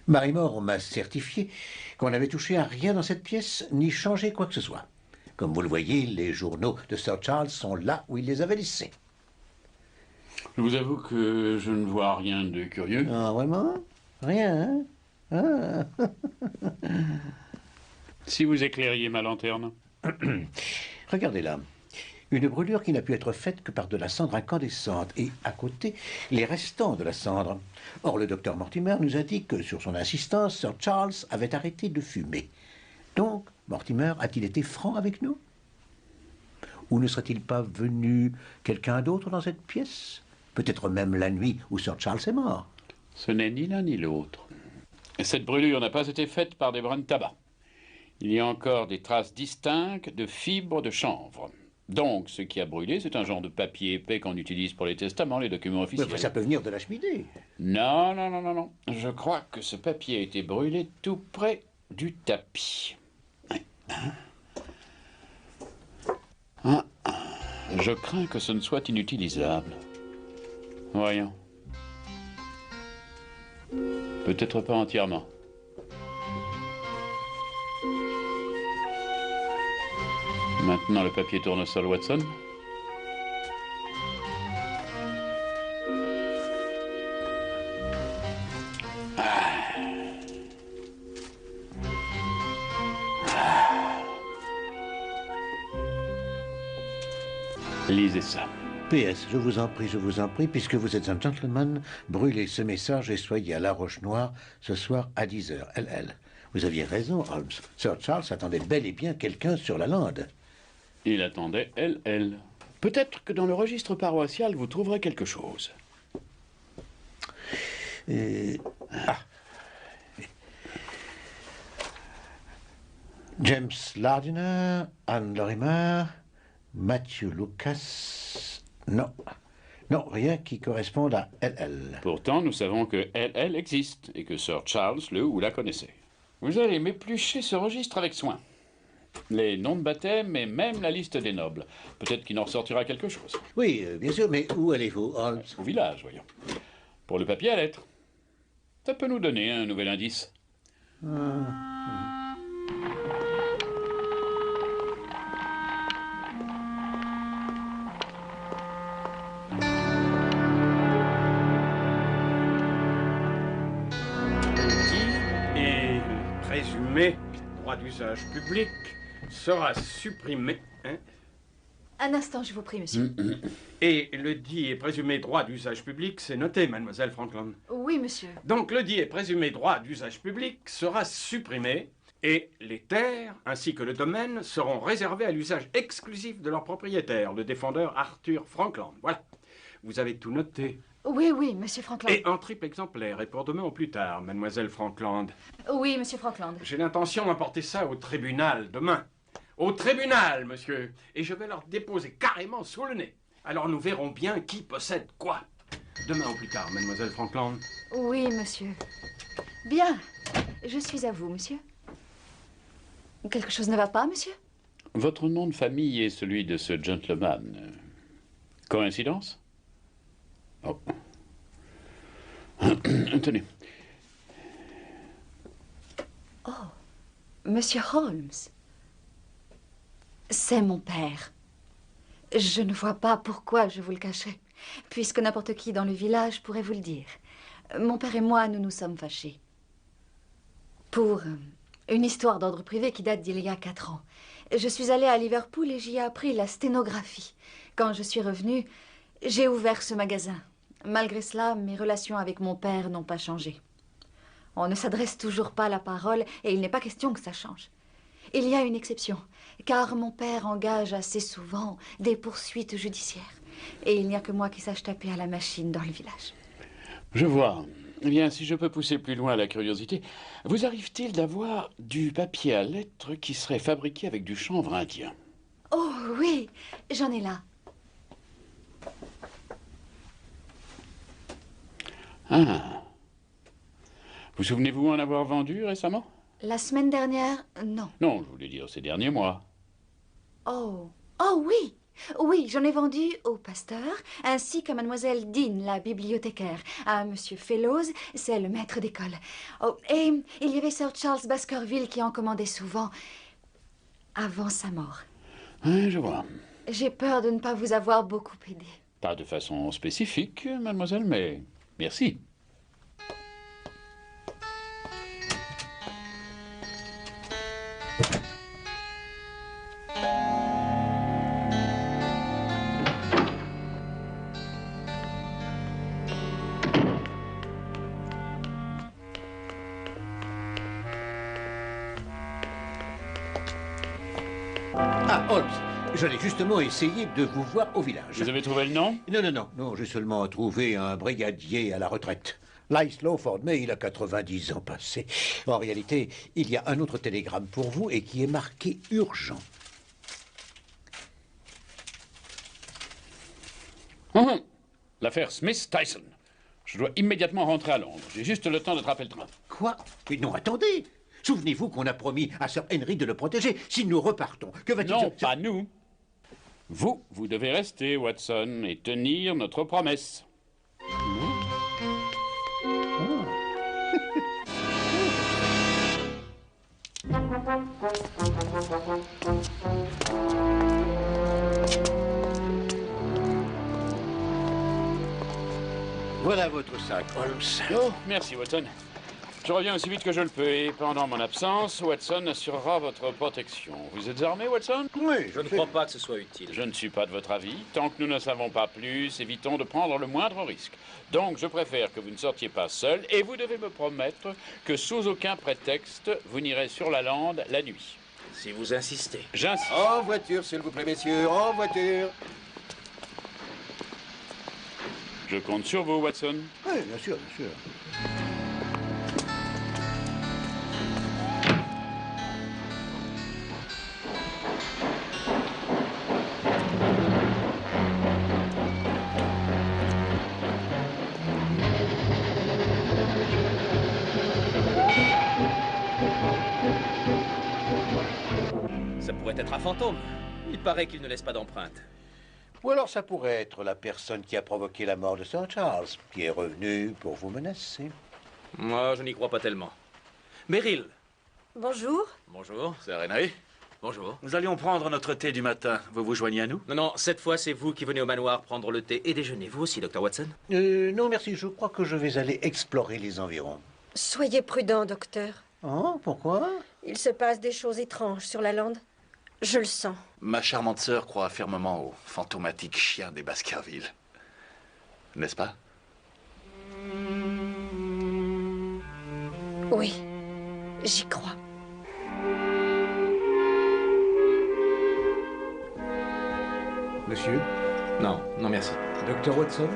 Marimore m'a certifié qu'on n'avait touché à rien dans cette pièce, ni changé quoi que ce soit. Comme vous le voyez, les journaux de Sir Charles sont là où il les avait laissés. Je vous avoue que je ne vois rien de curieux. Ah, vraiment? Rien, hein? Ah. Si vous éclairiez ma lanterne. Regardez là. Une brûlure qui n'a pu être faite que par de la cendre incandescente, et à côté, les restants de la cendre. Or, le docteur Mortimer nous a dit que, sur son insistance, Sir Charles avait arrêté de fumer. Donc, Mortimer a-t-il été franc avec nous? Ou ne serait-il pas venu quelqu'un d'autre dans cette pièce? Peut-être même la nuit où Sir Charles est mort. Ce n'est ni l'un ni l'autre. Cette brûlure n'a pas été faite par des brins de tabac. Il y a encore des traces distinctes de fibres de chanvre. Donc, ce qui a brûlé, c'est un genre de papier épais qu'on utilise pour les testaments, les documents officiels. Mais ça peut venir de la cheminée. Non, non, non, non, non. Je crois que ce papier a été brûlé tout près du tapis. Je crains que ce ne soit inutilisable. Voyons. Peut-être pas entièrement. Maintenant, le papier tournesol Watson. Lisez ça. PS, je vous en prie, puisque vous êtes un gentleman, brûlez ce message et soyez à La Roche-Noire ce soir à 10h, LL. Vous aviez raison, Holmes. Sir Charles attendait bel et bien quelqu'un sur la lande. Il attendait LL. Peut-être que dans le registre paroissial, vous trouverez quelque chose. James Lardiner, Anne Lorimer, Matthew Lucas... Non. Non, rien qui corresponde à LL. Pourtant, nous savons que LL existe et que Sir Charles le ou la connaissait. Vous allez m'éplucher ce registre avec soin. Les noms de baptême et même la liste des nobles. Peut-être qu'il en ressortira quelque chose. Oui, bien sûr, mais où allez-vous, Holmes? Au village, voyons. Pour le papier à lettres. Ça peut nous donner un nouvel indice. Présumé droit d'usage public sera supprimé. Hein? Un instant, je vous prie, monsieur. Et le dit et présumé droit d'usage public, c'est noté, mademoiselle Franklin. Oui, monsieur. Donc le dit et présumé droit d'usage public sera supprimé et les terres ainsi que le domaine seront réservés à l'usage exclusif de leur propriétaire, le défendeur Arthur Frankland. Voilà. Vous avez tout noté. Oui, oui, monsieur Frankland. Et en triple exemplaire, et pour demain ou plus tard, mademoiselle Frankland. Oui, monsieur Frankland. J'ai l'intention d'emporter ça au tribunal demain. Au tribunal, monsieur. Et je vais leur déposer carrément sous le nez. Alors nous verrons bien qui possède quoi. Demain ou plus tard, mademoiselle Frankland. Oui, monsieur. Bien. Je suis à vous, monsieur. Quelque chose ne va pas, monsieur? Votre nom de famille est celui de ce gentleman. Coïncidence? Oh. Tenez. Oh, monsieur Holmes. C'est mon père. Je ne vois pas pourquoi je vous le cacherais, puisque n'importe qui dans le village pourrait vous le dire. Mon père et moi, nous nous sommes fâchés. Pour une histoire d'ordre privé qui date d'il y a 4 ans. Je suis allée à Liverpool et j'y ai appris la sténographie. Quand je suis revenue, j'ai ouvert ce magasin. Malgré cela, mes relations avec mon père n'ont pas changé. On ne s'adresse toujours pas la parole et il n'est pas question que ça change. Il y a une exception, car mon père engage assez souvent des poursuites judiciaires. Et il n'y a que moi qui sache taper à la machine dans le village. Je vois. Eh bien, si je peux pousser plus loin la curiosité, vous arrive-t-il d'avoir du papier à lettres qui serait fabriqué avec du chanvre indien? Oh oui, j'en ai là. Ah. Vous souvenez-vous en avoir vendu récemment? La semaine dernière, non. Non, je voulais dire ces derniers mois. Oh, oh oui. Oui, j'en ai vendu au pasteur, ainsi qu'à mademoiselle Dean, la bibliothécaire, à monsieur Fellows, c'est le maître d'école. Oh, et il y avait Sir Charles Baskerville qui en commandait souvent, avant sa mort. Oui, je vois. J'ai peur de ne pas vous avoir beaucoup aidé. Pas de façon spécifique, mademoiselle, mais merci. Ah, Holmes, j'allais justement essayer de vous voir au village. Vous avez trouvé le nom? Non, j'ai seulement trouvé un brigadier à la retraite. Lyle Lawford, mais il a 90 ans passés. En réalité, il y a un autre télégramme pour vous et qui est marqué urgent. L'affaire Smith-Tyson. Je dois immédiatement rentrer à Londres. J'ai juste le temps d'attraper le train. Quoi? Mais non, attendez. Souvenez-vous qu'on a promis à Sir Henry de le protéger. Si nous repartons, que va-t-il... Non, pas nous. Vous devez rester, Watson, et tenir notre promesse. Voilà votre sac, Holmes. Oh, merci, Watson. Je reviens aussi vite que je le peux, et pendant mon absence, Watson assurera votre protection. Vous êtes armé, Watson? Oui, je ne crois pas que ce soit utile. Je ne suis pas de votre avis. Tant que nous ne savons pas plus, évitons de prendre le moindre risque. Donc, je préfère que vous ne sortiez pas seul, et vous devez me promettre que sous aucun prétexte, vous n'irez sur la lande la nuit. Si vous insistez. J'insiste. En voiture, s'il vous plaît, messieurs, en voiture. Je compte sur vous, Watson. Oui, bien sûr, bien sûr. Ça pourrait être un fantôme. Il paraît qu'il ne laisse pas d'empreinte. Ou alors ça pourrait être la personne qui a provoqué la mort de Sir Charles, qui est revenue pour vous menacer. Moi, je n'y crois pas tellement. Meryl. Bonjour. Bonjour. Sir Henry. Bonjour. Nous allions prendre notre thé du matin. Vous vous joignez à nous? Non, cette fois, c'est vous qui venez au manoir prendre le thé et déjeuner. Vous aussi, Dr. Watson? Non, merci, je crois que je vais aller explorer les environs. Soyez prudent, docteur. Oh, pourquoi? Il se passe des choses étranges sur la lande. Je le sens. Ma charmante sœur croit fermement aux fantomatiques chiens des Baskerville. N'est-ce pas? Oui, j'y crois. Monsieur? Non, non merci. Dr. Watson?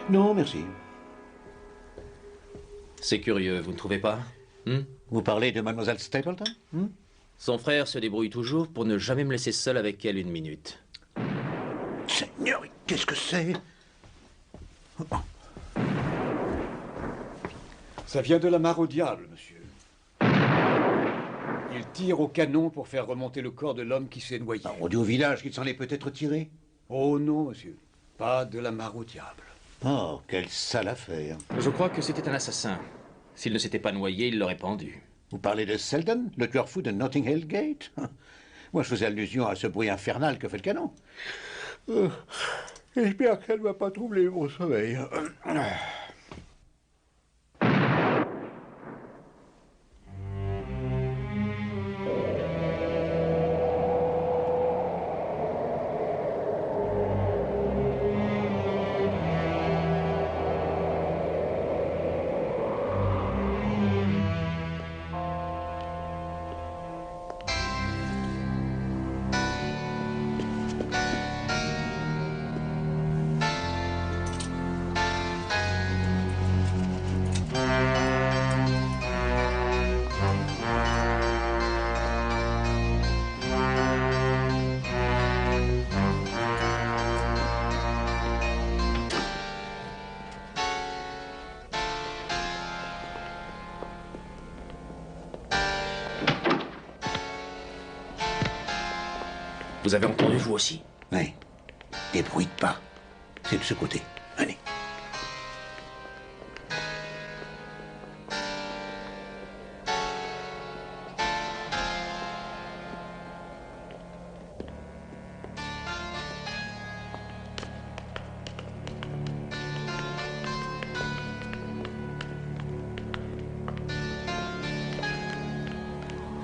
Non, merci. C'est curieux, vous ne trouvez pas? Vous parlez de Mademoiselle Stapleton? Son frère se débrouille toujours pour ne jamais me laisser seul avec elle une minute. Seigneur, qu'est-ce que c'est? Ça vient de la mare au diable, monsieur. Il tire au canon pour faire remonter le corps de l'homme qui s'est noyé. On dit au village qu'il s'en est peut-être tiré. Oh non, monsieur. Pas de la mare au diable. Oh, quelle sale affaire. Je crois que c'était un assassin. S'il ne s'était pas noyé, il l'aurait pendu. Vous parlez de Selden, le tueur fou de Notting Hill Gate? Moi, je faisais allusion à ce bruit infernal que fait le canon. J'espère qu'elle ne va pas troubler mon sommeil. Vous avez entendu, vous aussi? Oui. Des bruits de pas. C'est de ce côté. Allez.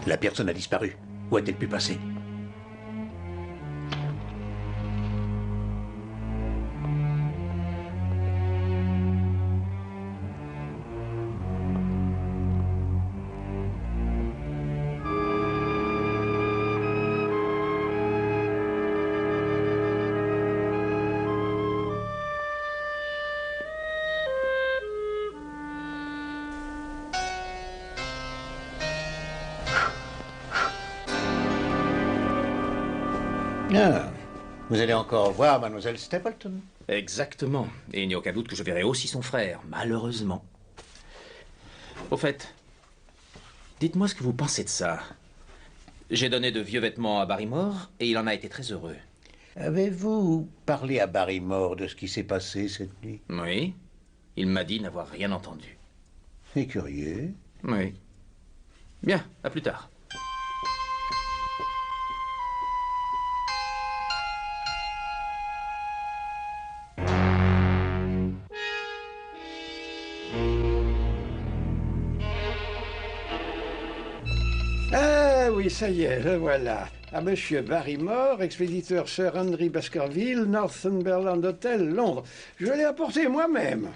La personne a disparu. Où a-t-elle pu passer? Ah, vous allez encore voir mademoiselle Stapleton? Exactement. Et il n'y a aucun doute que je verrai aussi son frère, malheureusement. Au fait, dites-moi ce que vous pensez de ça. J'ai donné de vieux vêtements à Barrymore et il en a été très heureux. Avez-vous parlé à Barrymore de ce qui s'est passé cette nuit? Oui. Il m'a dit n'avoir rien entendu. C'est curieux. Oui. Bien, à plus tard. Ah oui, ça y est, le voilà. À Monsieur Barrymore, expéditeur Sir Henry Baskerville, Northumberland Hotel, Londres. Je l'ai apporté moi-même.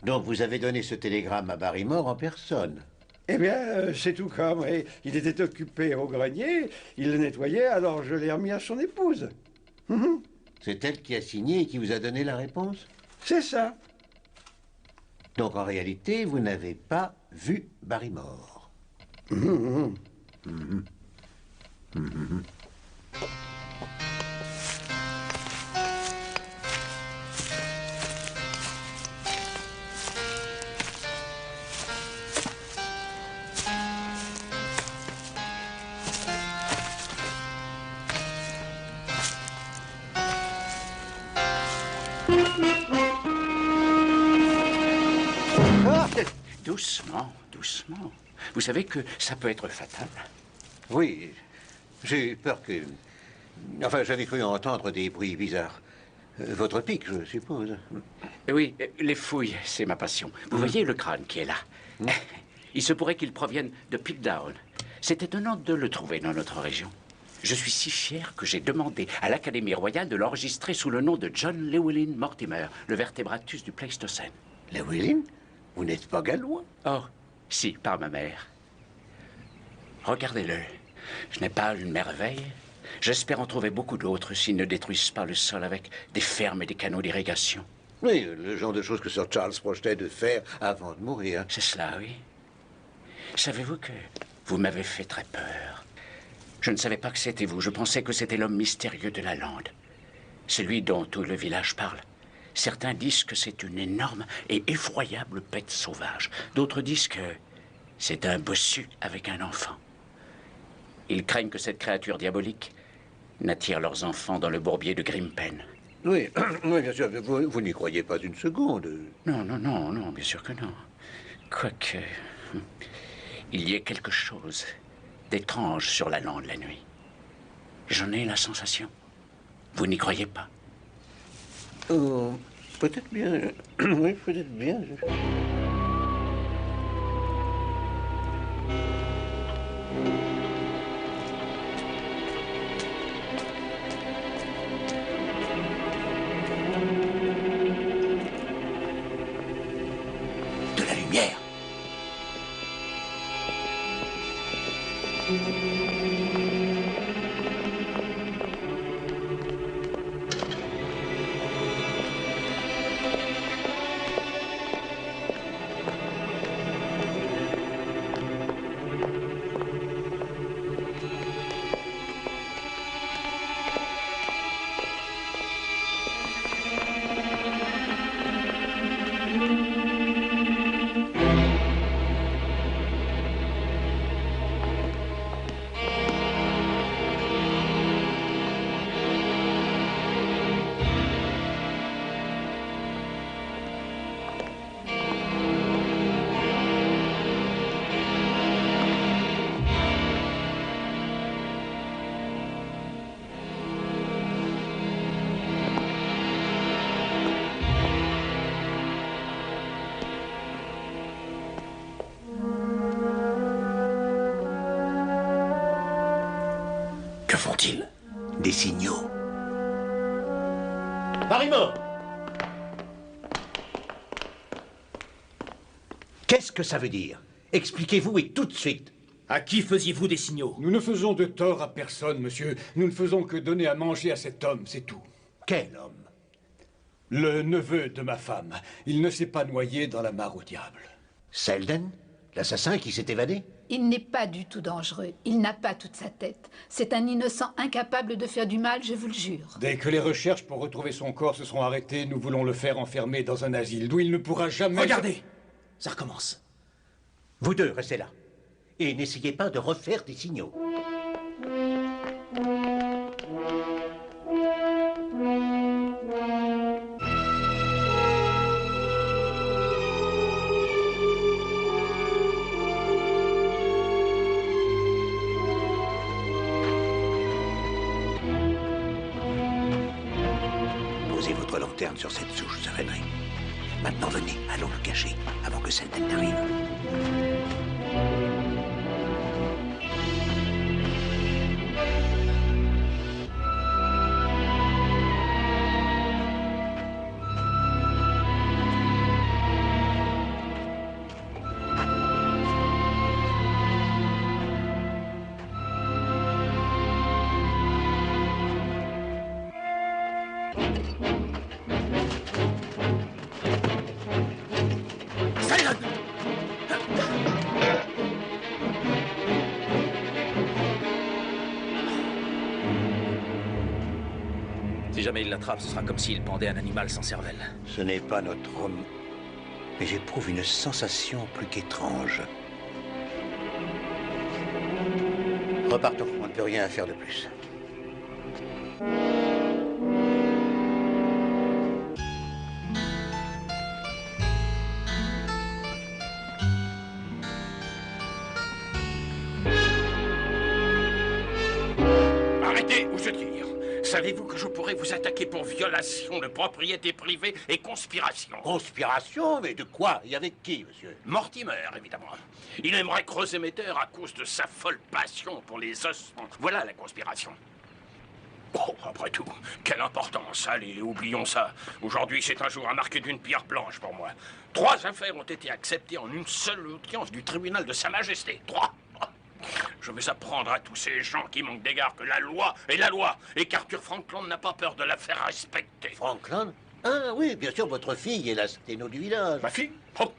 Donc vous avez donné ce télégramme à Barrymore en personne? Eh bien, c'est tout comme. Oui. Il était occupé au grenier, il le nettoyait, alors je l'ai remis à son épouse. C'est elle qui a signé et qui vous a donné la réponse? C'est ça. Donc en réalité, vous n'avez pas vu Barrymore? Doucement, doucement. Vous savez que ça peut être fatal. Oui, j'ai eu peur que... Enfin, j'avais cru entendre des bruits bizarres. Votre pic, je suppose. Oui, les fouilles, c'est ma passion. Vous voyez le crâne qui est là? Il se pourrait qu'il provienne de Piltdown. C'est étonnant de le trouver dans notre région. Je suis si fier que j'ai demandé à l'Académie royale de l'enregistrer sous le nom de John Llewellyn Mortimer, le vertébratus du Pléistocène. Llewellyn? Vous n'êtes pas gallois? Oh, si, par ma mère. Regardez-le. Ce n'est pas une merveille? J'espère en trouver beaucoup d'autres s'ils ne détruisent pas le sol avec des fermes et des canaux d'irrigation. Oui, le genre de choses que Sir Charles projetait de faire avant de mourir. C'est cela, oui. Savez-vous que vous m'avez fait très peur? Je ne savais pas que c'était vous. Je pensais que c'était l'homme mystérieux de la lande. Celui dont tout le village parle. Certains disent que c'est une énorme et effroyable bête sauvage. D'autres disent que c'est un bossu avec un enfant. Ils craignent que cette créature diabolique n'attire leurs enfants dans le bourbier de Grimpen. Oui, oui, bien sûr. Vous n'y croyez pas une seconde. Non, non, non, non, bien sûr que non. Quoique, il y ait quelque chose d'étrange sur la lande la nuit. J'en ai la sensation. Vous n'y croyez pas? Oh, peut-être bien. Oui, peut-être bien. De la lumière. Que font-ils? Des signaux. Barrymore! Qu'est-ce que ça veut dire? Expliquez-vous et tout de suite. À qui faisiez-vous des signaux? Nous ne faisons de tort à personne, monsieur. Nous ne faisons que donner à manger à cet homme, c'est tout. Quel homme? Le neveu de ma femme. Il ne s'est pas noyé dans la mare au diable. Selden? L'assassin qui s'est évadé? il n'est pas du tout dangereux. Il n'a pas toute sa tête. C'est un innocent incapable de faire du mal, je vous le jure. Dès que les recherches pour retrouver son corps se seront arrêtées, nous voulons le faire enfermer dans un asile d'où il ne pourra jamais... Regardez! Ça recommence. Vous deux, restez là. Et n'essayez pas de refaire des signaux. Posez votre lanterne sur cette souche, ça Henry. Maintenant, venez, allons le cacher, avant que Selden n'arrive. Si jamais il l'attrape, ce sera comme s'il pendait un animal sans cervelle. Ce n'est pas notre homme, mais j'éprouve une sensation plus qu'étrange. Repartons, on ne peut rien faire de plus. Arrêtez ou je tire. Savez-vous que je pourrais vous attaquer pour violation de propriété privée et conspiration? Conspiration? Mais de quoi? Et avec qui, monsieur? Mortimer, évidemment. Il aimerait creuser mes terres à cause de sa folle passion pour les ossements. Voilà la conspiration. Oh, après tout, quelle importance. Allez, oublions ça. Aujourd'hui, c'est un jour à marquer d'une pierre blanche pour moi. 3 affaires ont été acceptées en une seule audience du tribunal de Sa Majesté. 3. Je vais apprendre à tous ces gens qui manquent d'égard que la loi est la loi et qu'Arthur Frankland n'a pas peur de la faire respecter. Frankland? Ah oui, bien sûr, votre fille est la sténo du village. Ma fille? Oh,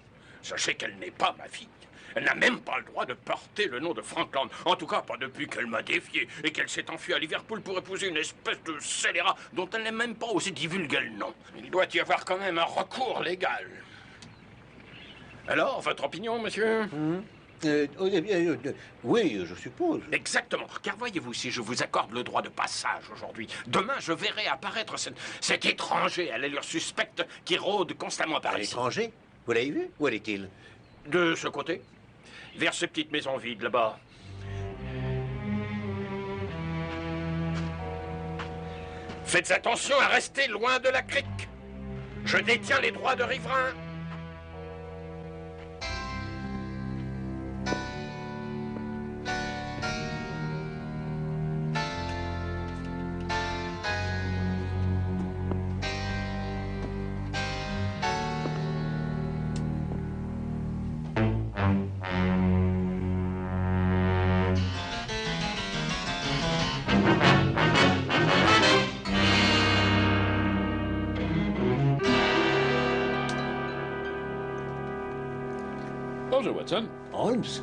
sachez qu'elle n'est pas ma fille. Elle n'a même pas le droit de porter le nom de Frankland. En tout cas, pas depuis qu'elle m'a défié et qu'elle s'est enfuie à Liverpool pour épouser une espèce de scélérat dont elle n'est même pas osé divulguer le nom. Il doit y avoir quand même un recours légal. Alors, votre opinion, monsieur? Oui, je suppose. Exactement. Car voyez-vous, si je vous accorde le droit de passage aujourd'hui, demain je verrai apparaître cet étranger à l'allure suspecte qui rôde constamment par ici. L'étranger? Vous l'avez vu? Où est-il? De ce côté, vers ces petites maisons vides là-bas. Faites attention à rester loin de la crique. Je détiens les droits de riverain. Bonjour, Watson. Holmes? Ce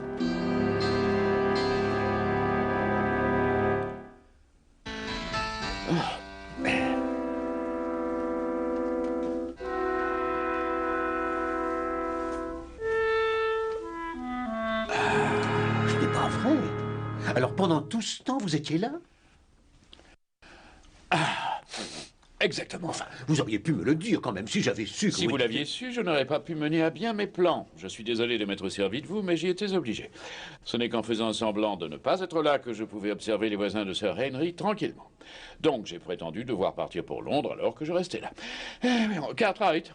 n'est pas vrai. Alors pendant tout ce temps, vous étiez là? Exactement. Enfin, vous auriez pu me le dire quand même, si j'avais su que Si vous l'aviez su, je n'aurais pas pu mener à bien mes plans. Je suis désolé de m'être servi de vous, mais j'y étais obligé. Ce n'est qu'en faisant semblant de ne pas être là que je pouvais observer les voisins de Sir Henry tranquillement. Donc j'ai prétendu devoir partir pour Londres alors que je restais là. Mais bon, Cartwright.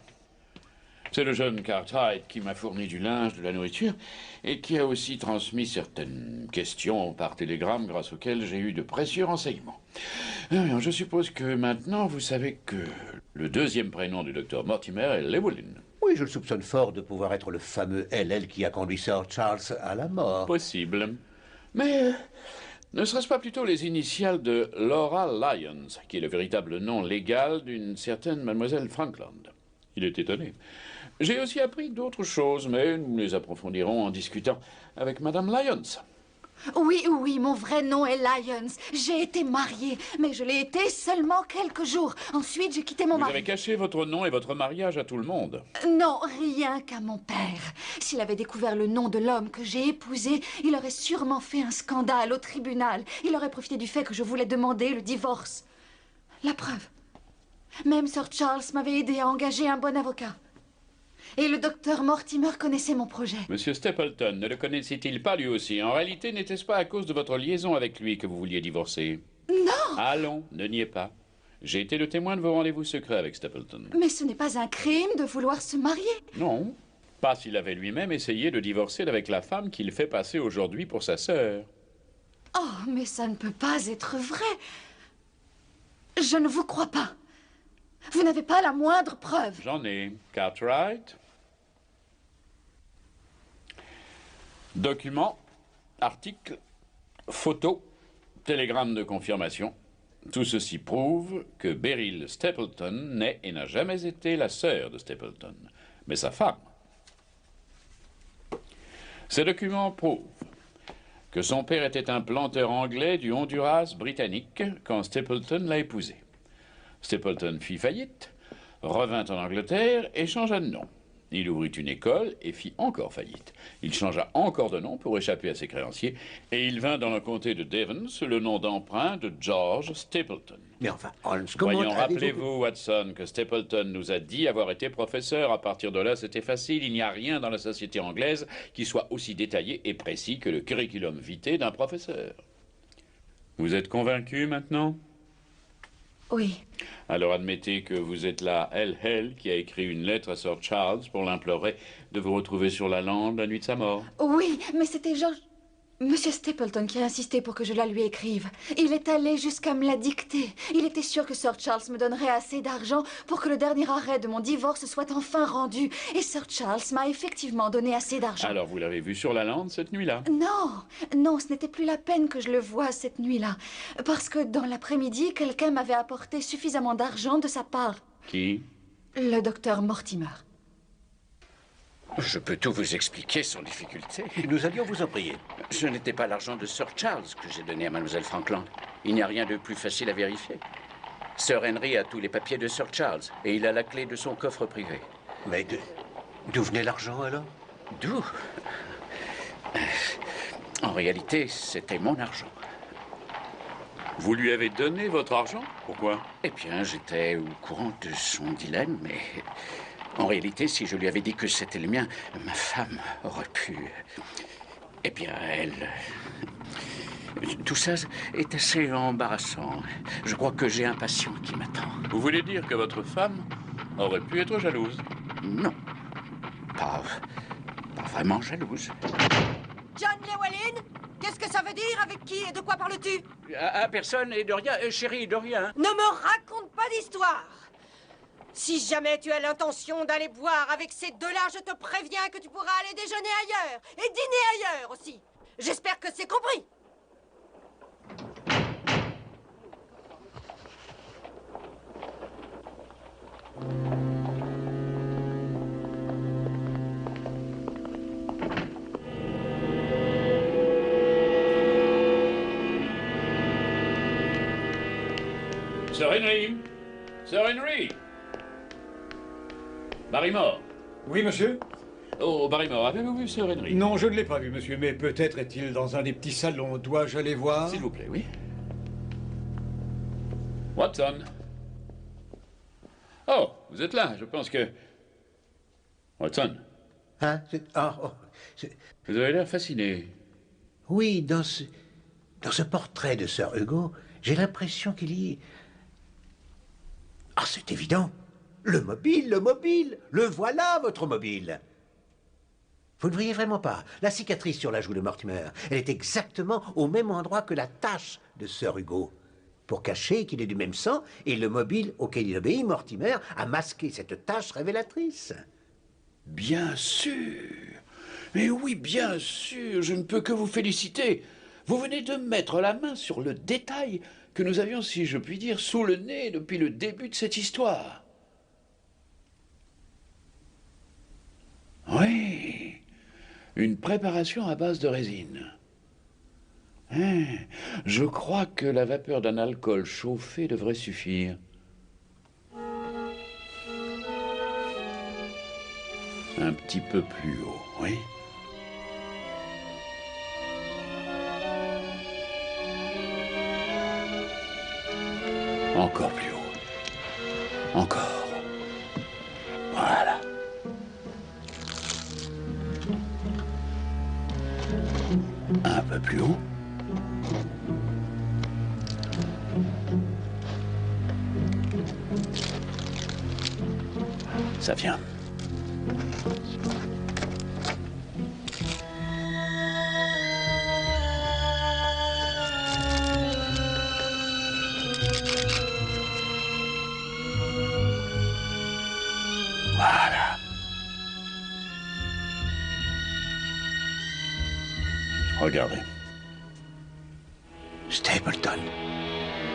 C'est le jeune Cartwright qui m'a fourni du linge, de la nourriture, et qui a aussi transmis certaines questions par télégramme grâce auxquelles j'ai eu de précieux renseignements. Alors, je suppose que maintenant vous savez que le deuxième prénom du docteur Mortimer est Llewellyn. Oui, je le soupçonne fort de pouvoir être le fameux LL qui a conduit Sir Charles à la mort. Possible. Mais ne serait-ce pas plutôt les initiales de Laura Lyons, qui est le véritable nom légal d'une certaine mademoiselle Frankland? Il est étonné. J'ai aussi appris d'autres choses, mais nous les approfondirons en discutant avec Madame Lyons. Oui, oui, mon vrai nom est Lyons. J'ai été mariée, mais je l'ai été seulement quelques jours. Ensuite, j'ai quitté mon Vous mari. avez caché votre nom et votre mariage à tout le monde. Non, rien qu'à mon père. S'il avait découvert le nom de l'homme que j'ai épousé, il aurait sûrement fait un scandale au tribunal. Il aurait profité du fait que je voulais demander le divorce. La preuve. Même Sir Charles m'avait aidé à engager un bon avocat. Et le docteur Mortimer connaissait mon projet. Monsieur Stapleton, ne le connaissait-il pas lui aussi? En réalité, n'était-ce pas à cause de votre liaison avec lui que vous vouliez divorcer? Non! Allons, ne niez pas. J'ai été le témoin de vos rendez-vous secrets avec Stapleton. Mais ce n'est pas un crime de vouloir se marier. Non, pas s'il avait lui-même essayé de divorcer avec la femme qu'il fait passer aujourd'hui pour sa sœur. Oh, mais ça ne peut pas être vrai. Je ne vous crois pas. Vous n'avez pas la moindre preuve. J'en ai. Cartwright. Documents, articles, photos, télégrammes de confirmation. Tout ceci prouve que Beryl Stapleton n'est et n'a jamais été la sœur de Stapleton, mais sa femme. Ces documents prouvent que son père était un planteur anglais du Honduras britannique quand Stapleton l'a épousé. Stapleton fit faillite, revint en Angleterre et changea de nom. Il ouvrit une école et fit encore faillite. Il changea encore de nom pour échapper à ses créanciers et il vint dans le comté de Devon sous le nom d'emprunt de George Stapleton. Mais enfin, Holmes, comment Voyons, avez-vous... rappelez-vous, Watson, que Stapleton nous a dit avoir été professeur. À partir de là, c'était facile. Il n'y a rien dans la société anglaise qui soit aussi détaillé et précis que le curriculum vitae d'un professeur. Vous êtes convaincu maintenant? Oui. Alors admettez que vous êtes la Hell qui a écrit une lettre à Sir Charles pour l'implorer de vous retrouver sur la lande la nuit de sa mort. Oui, mais c'était George... Monsieur Stapleton qui a insisté pour que je la lui écrive. Il est allé jusqu'à me la dicter. Il était sûr que Sir Charles me donnerait assez d'argent pour que le dernier arrêt de mon divorce soit enfin rendu. Et Sir Charles m'a effectivement donné assez d'argent. Alors vous l'avez vu sur la lande cette nuit-là? Non, non, ce n'était plus la peine que je le voie cette nuit-là. Parce que dans l'après-midi, quelqu'un m'avait apporté suffisamment d'argent de sa part. Qui? Le docteur Mortimer. Je peux tout vous expliquer sans difficulté. Nous allions vous en prier. Ce n'était pas l'argent de Sir Charles que j'ai donné à Mademoiselle Frankland. Il n'y a rien de plus facile à vérifier. Sir Henry a tous les papiers de Sir Charles et il a la clé de son coffre privé. Mais d'où venait l'argent alors? D'où? En réalité, c'était mon argent. Vous lui avez donné votre argent? Pourquoi? Eh bien, j'étais au courant de son dilemme, mais... En réalité, si je lui avais dit que c'était le mien, ma femme aurait pu... Eh bien, elle... Tout ça est assez embarrassant. Je crois que j'ai un patient qui m'attend. Vous voulez dire que votre femme aurait pu être jalouse? Non. Pas vraiment jalouse. John Llewellyn, qu'est-ce que ça veut dire? Avec qui et de quoi parles-tu? À personne et de rien. Chérie, de rien. Ne me raconte pas d'histoire. Si jamais tu as l'intention d'aller boire avec ces deux-là, je te préviens que tu pourras aller déjeuner ailleurs et dîner ailleurs aussi. J'espère que c'est compris. Sir Henry! Sir Henry! Barrymore! Oui, monsieur? Oh, Barrymore, avez-vous vu Sir Henry? Non, je ne l'ai pas vu, monsieur, mais peut-être est-il dans un des petits salons. Dois-je aller voir? S'il vous plaît, oui. Watson! Oh, vous êtes là, je pense que... Watson? Hein? Vous avez l'air fasciné. Oui, dans ce portrait de Sir Hugo, j'ai l'impression qu'il y... Ah, c'est évident. Le mobile, le voilà, votre mobile. Vous ne voyez vraiment pas. La cicatrice sur la joue de Mortimer, elle est exactement au même endroit que la tache de Sir Hugo. Pour cacher qu'il est du même sang, et le mobile auquel il obéit, Mortimer, a masqué cette tache révélatrice. Bien sûr. Mais oui, bien sûr, je ne peux que vous féliciter. Vous venez de mettre la main sur le détail que nous avions, si je puis dire, sous le nez depuis le début de cette histoire. Oui. Une préparation à base de résine. Je crois que la vapeur d'un alcool chauffé devrait suffire. Un petit peu plus haut, oui. Encore plus haut. Encore. Voilà. Un peu plus haut. Ça vient. Voilà. Regardez. Stapleton.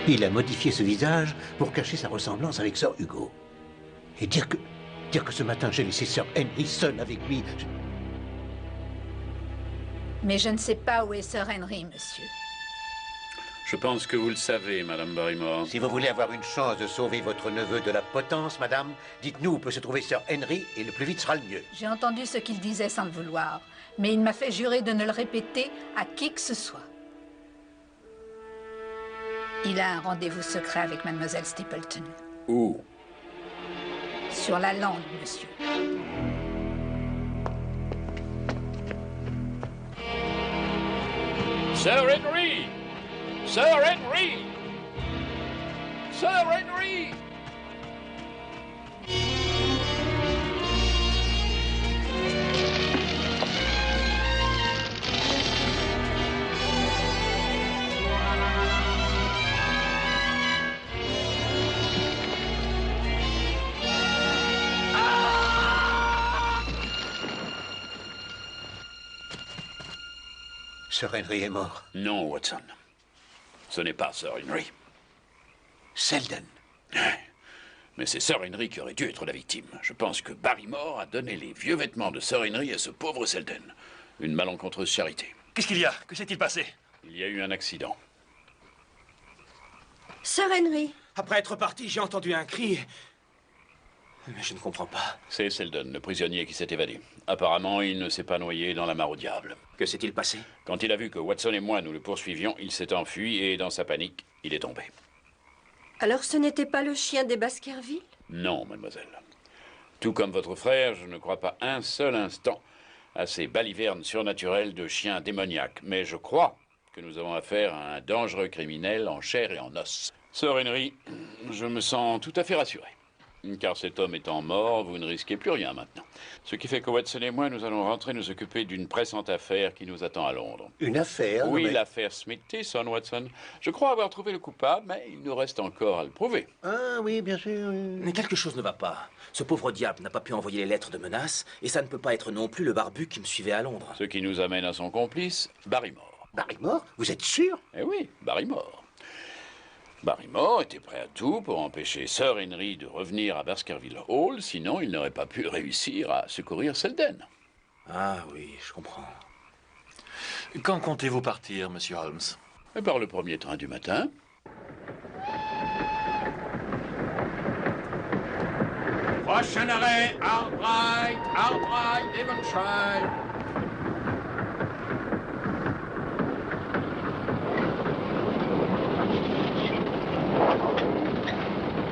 Il a modifié ce visage pour cacher sa ressemblance avec Sir Hugo. Et dire que ce matin j'ai laissé Sir Henry seul avec lui. Mais je ne sais pas où est Sir Henry, monsieur. Je pense que vous le savez, Madame Barrymore. Si vous voulez avoir une chance de sauver votre neveu de la potence, madame, dites-nous où peut se trouver Sir Henry et le plus vite sera le mieux. J'ai entendu ce qu'il disait sans le vouloir, mais il m'a fait jurer de ne le répéter à qui que ce soit. Il a un rendez-vous secret avec Mademoiselle Stapleton. Où? Sur la lande, monsieur. Sir Henry! Sir Henry! Sir Henry! Sir Henry est mort. Non, Watson. Ce n'est pas Sir Henry. Selden. Mais c'est Sir Henry qui aurait dû être la victime. Je pense que Barrymore a donné les vieux vêtements de Sir Henry à ce pauvre Selden. Une malencontreuse charité. Qu'est-ce qu'il y a? Que s'est-il passé? Il y a eu un accident. Sir Henry. Après être parti, j'ai entendu un cri. Mais je ne comprends pas. C'est Selden, le prisonnier qui s'est évadé. Apparemment, il ne s'est pas noyé dans la mare au diable. Que s'est-il passé? Quand il a vu que Watson et moi nous le poursuivions, il s'est enfui et, dans sa panique, il est tombé. Alors ce n'était pas le chien des Baskerville? Non, mademoiselle. Tout comme votre frère, je ne crois pas un seul instant à ces balivernes surnaturelles de chiens démoniaques. Mais je crois que nous avons affaire à un dangereux criminel en chair et en os. Sir Henry, je me sens tout à fait rassuré. Car cet homme étant mort, vous ne risquez plus rien maintenant. Ce qui fait que Watson et moi, nous allons rentrer nous occuper d'une pressante affaire qui nous attend à Londres. Une affaire? Oui, mais... l'affaire Smith-Tyson, Watson. Je crois avoir trouvé le coupable, mais il nous reste encore à le prouver. Ah oui, bien sûr. Mais quelque chose ne va pas. Ce pauvre diable n'a pas pu envoyer les lettres de menace, et ça ne peut pas être non plus le barbu qui me suivait à Londres. Ce qui nous amène à son complice, Barrymore. Barrymore? Vous êtes sûr? Eh oui, Barrymore. Barrymore était prêt à tout pour empêcher Sir Henry de revenir à Baskerville Hall, sinon il n'aurait pas pu réussir à secourir Selden. Ah oui, je comprends. Quand comptez-vous partir, monsieur Holmes? Et par le premier train du matin. Prochain arrêt, Albright, Devonshire.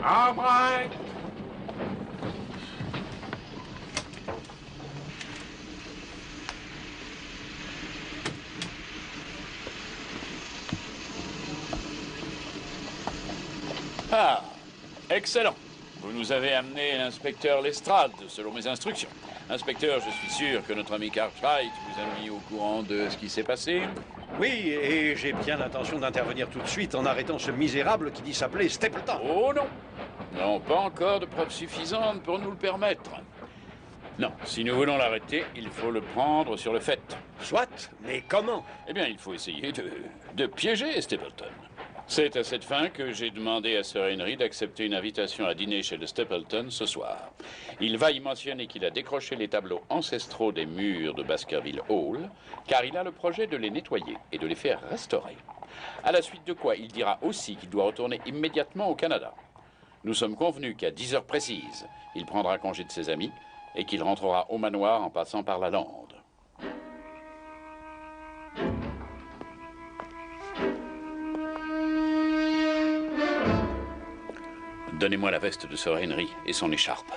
Albright. Ah, excellent. Vous nous avez amené l'inspecteur Lestrade, selon mes instructions. Inspecteur, je suis sûr que notre ami Cartwright vous a mis au courant de ce qui s'est passé. Oui, et j'ai bien l'intention d'intervenir tout de suite en arrêtant ce misérable qui dit s'appeler Stapleton. Oh non! Non, pas encore de preuves suffisantes pour nous le permettre. Non, si nous voulons l'arrêter, il faut le prendre sur le fait. Soit, mais comment? Eh bien, il faut essayer de piéger Stapleton. C'est à cette fin que j'ai demandé à Sir Henry d'accepter une invitation à dîner chez le Stapleton ce soir. Il va y mentionner qu'il a décroché les tableaux ancestraux des murs de Baskerville Hall, car il a le projet de les nettoyer et de les faire restaurer. À la suite de quoi, il dira aussi qu'il doit retourner immédiatement au Canada. Nous sommes convenus qu'à 10 heures précises, il prendra congé de ses amis et qu'il rentrera au manoir en passant par la lande. Donnez-moi la veste de Sir Henry et son écharpe.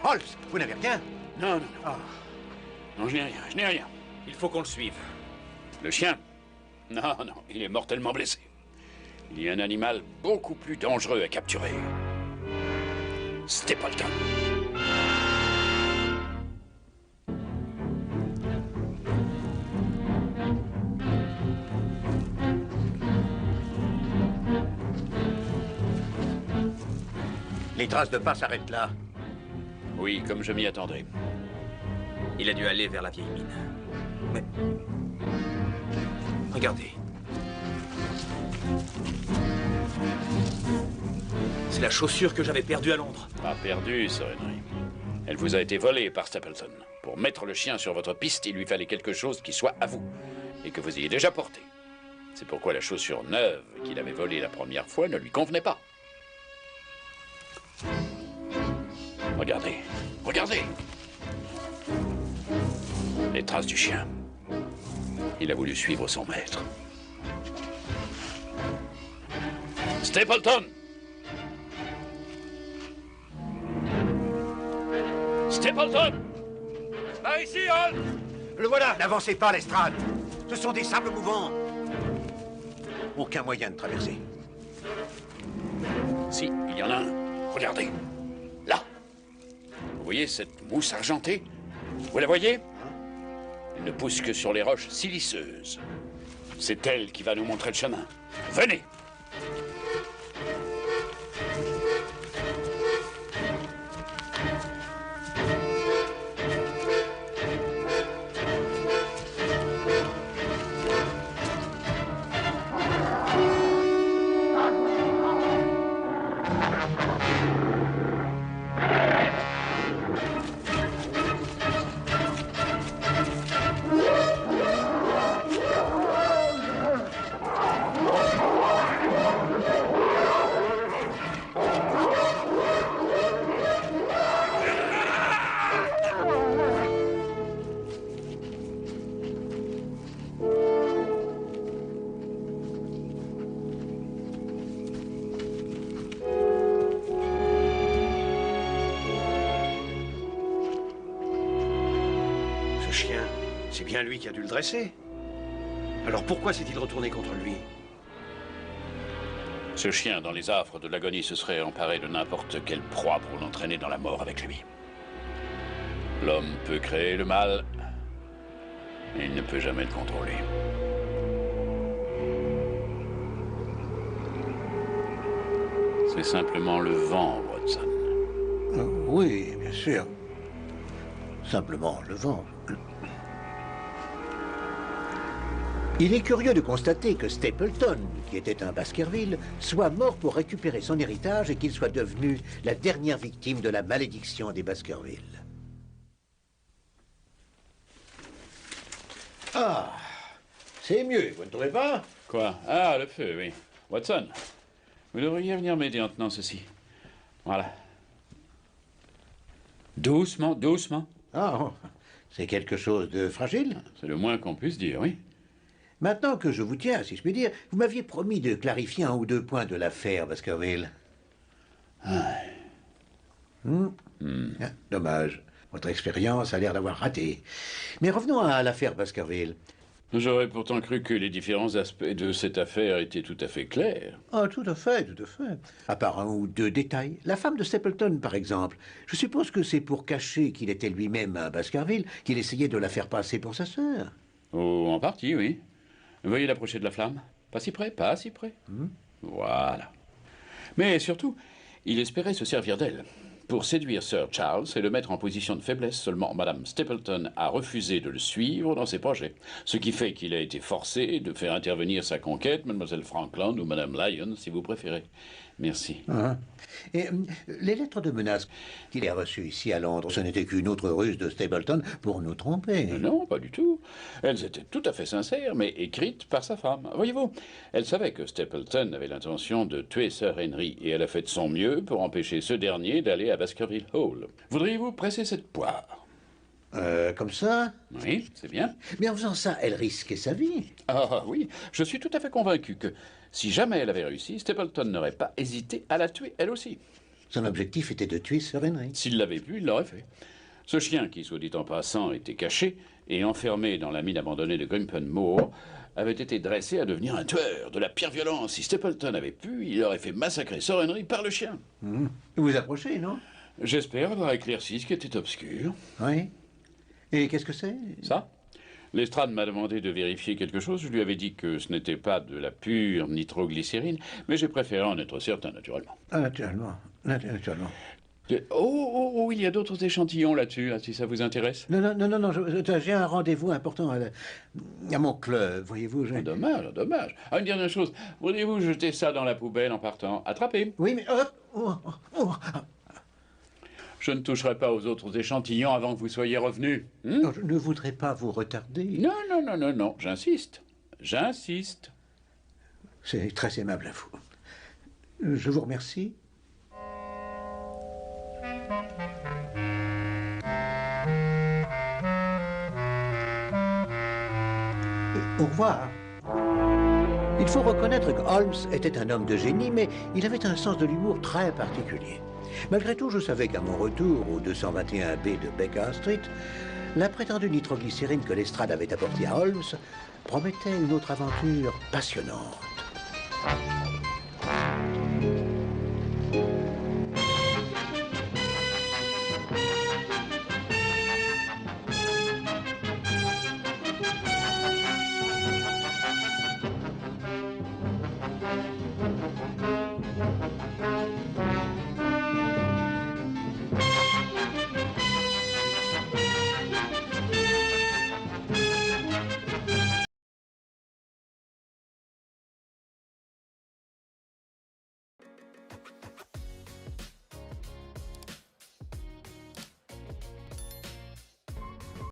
Holmes, vous n'avez rien? Non, non, non. Ah. Non, je n'ai rien, je n'ai rien. Il faut qu'on le suive. Le chien? Non, non, il est mortellement blessé. Il y a un animal beaucoup plus dangereux à capturer. Stapleton. Les traces de pas s'arrêtent là. Oui, comme je m'y attendais. Il a dû aller vers la vieille mine. Mais... regardez. C'est la chaussure que j'avais perdue à Londres. Pas perdue, Sir Henry. Elle vous a été volée par Stapleton. Pour mettre le chien sur votre piste, il lui fallait quelque chose qui soit à vous et que vous ayez déjà porté. C'est pourquoi la chaussure neuve qu'il avait volée la première fois ne lui convenait pas. Regardez, regardez. Les traces du chien. Il a voulu suivre son maître. Stapleton! Stapleton! Par ici, Holmes! Le voilà! N'avancez pas, Lestrade! Ce sont des sables mouvants! Aucun moyen de traverser. Si, il y en a un. Regardez. Là. Vous voyez cette mousse argentée? Vous la voyez? Elle ne pousse que sur les roches siliceuses. C'est elle qui va nous montrer le chemin. Venez! C'est bien lui qui a dû le dresser. Alors pourquoi s'est-il retourné contre lui? Ce chien, dans les affres de l'agonie, se serait emparé de n'importe quelle proie pour l'entraîner dans la mort avec lui. L'homme peut créer le mal, mais il ne peut jamais le contrôler. C'est simplement le vent, Watson. Oui, bien sûr. Simplement le vent. Il est curieux de constater que Stapleton, qui était un Baskerville, soit mort pour récupérer son héritage et qu'il soit devenu la dernière victime de la malédiction des Baskerville. Ah, c'est mieux, vous ne trouvez pas? Quoi? Ah, le feu, oui. Watson, vous devriez venir m'aider en tenant ceci. Voilà. Doucement, doucement. Ah, c'est quelque chose de fragile? C'est le moins qu'on puisse dire, oui. Maintenant que je vous tiens, si je puis dire, vous m'aviez promis de clarifier un ou deux points de l'affaire Baskerville. Ah, dommage. Votre expérience a l'air d'avoir raté. Mais revenons à l'affaire Baskerville. J'aurais pourtant cru que les différents aspects de cette affaire étaient tout à fait clairs. Ah, tout à fait, tout à fait. À part un ou deux détails. La femme de Stapleton, par exemple. Je suppose que c'est pour cacher qu'il était lui-même à Baskerville qu'il essayait de la faire passer pour sa sœur. Oh, en partie, oui. Veuillez l'approcher de la flamme. Pas si près, pas si près. Voilà. Mais surtout, il espérait se servir d'elle pour séduire Sir Charles et le mettre en position de faiblesse. Seulement, Madame Stapleton a refusé de le suivre dans ses projets. Ce qui fait qu'il a été forcé de faire intervenir sa conquête, Mademoiselle Frankland ou Madame Lyon, si vous préférez. Merci. Et les lettres de menace qu'il a reçues ici à Londres, ce n'était qu'une autre ruse de Stapleton pour nous tromper. Non, pas du tout. Elles étaient tout à fait sincères, mais écrites par sa femme. Voyez-vous, elle savait que Stapleton avait l'intention de tuer Sir Henry, et elle a fait de son mieux pour empêcher ce dernier d'aller à Baskerville Hall. Voudriez-vous presser cette poire? Comme ça? Oui, c'est bien. Mais en faisant ça, elle risquait sa vie. Ah oui, je suis tout à fait convaincu que si jamais elle avait réussi, Stapleton n'aurait pas hésité à la tuer, elle aussi. Son objectif était de tuer Sir Henry. S'il l'avait pu, il l'aurait fait. Ce chien, qui, soit dit en passant, était caché et enfermé dans la mine abandonnée de Grimpen Moor, avait été dressé à devenir un tueur de la pire violence. Si Stapleton avait pu, il aurait fait massacrer Sir Henry par le chien. Vous vous approchez, non? J'espère avoir éclairci ce qui était obscur. Oui. Et qu'est-ce que c'est? Ça? Lestrade m'a demandé de vérifier quelque chose. Je lui avais dit que ce n'était pas de la pure nitroglycérine, mais j'ai préféré en être certain, naturellement. Ah, naturellement. Naturellement. Oh, il y a d'autres échantillons là-dessus, là, si ça vous intéresse. Non, j'ai un rendez-vous important à mon club, voyez-vous. Dommage. Ah, une dernière chose, voudriez-vous jeter ça dans la poubelle en partant? Attrapez. Oui, mais... Je ne toucherai pas aux autres échantillons avant que vous soyez revenu. Non, je ne voudrais pas vous retarder. Non, j'insiste. C'est très aimable à vous. Je vous remercie. Au revoir. Il faut reconnaître que Holmes était un homme de génie, mais il avait un sens de l'humour très particulier. Malgré tout, je savais qu'à mon retour au 221B de Baker Street, la prétendue nitroglycérine que Lestrade avait apportée à Holmes promettait une autre aventure passionnante.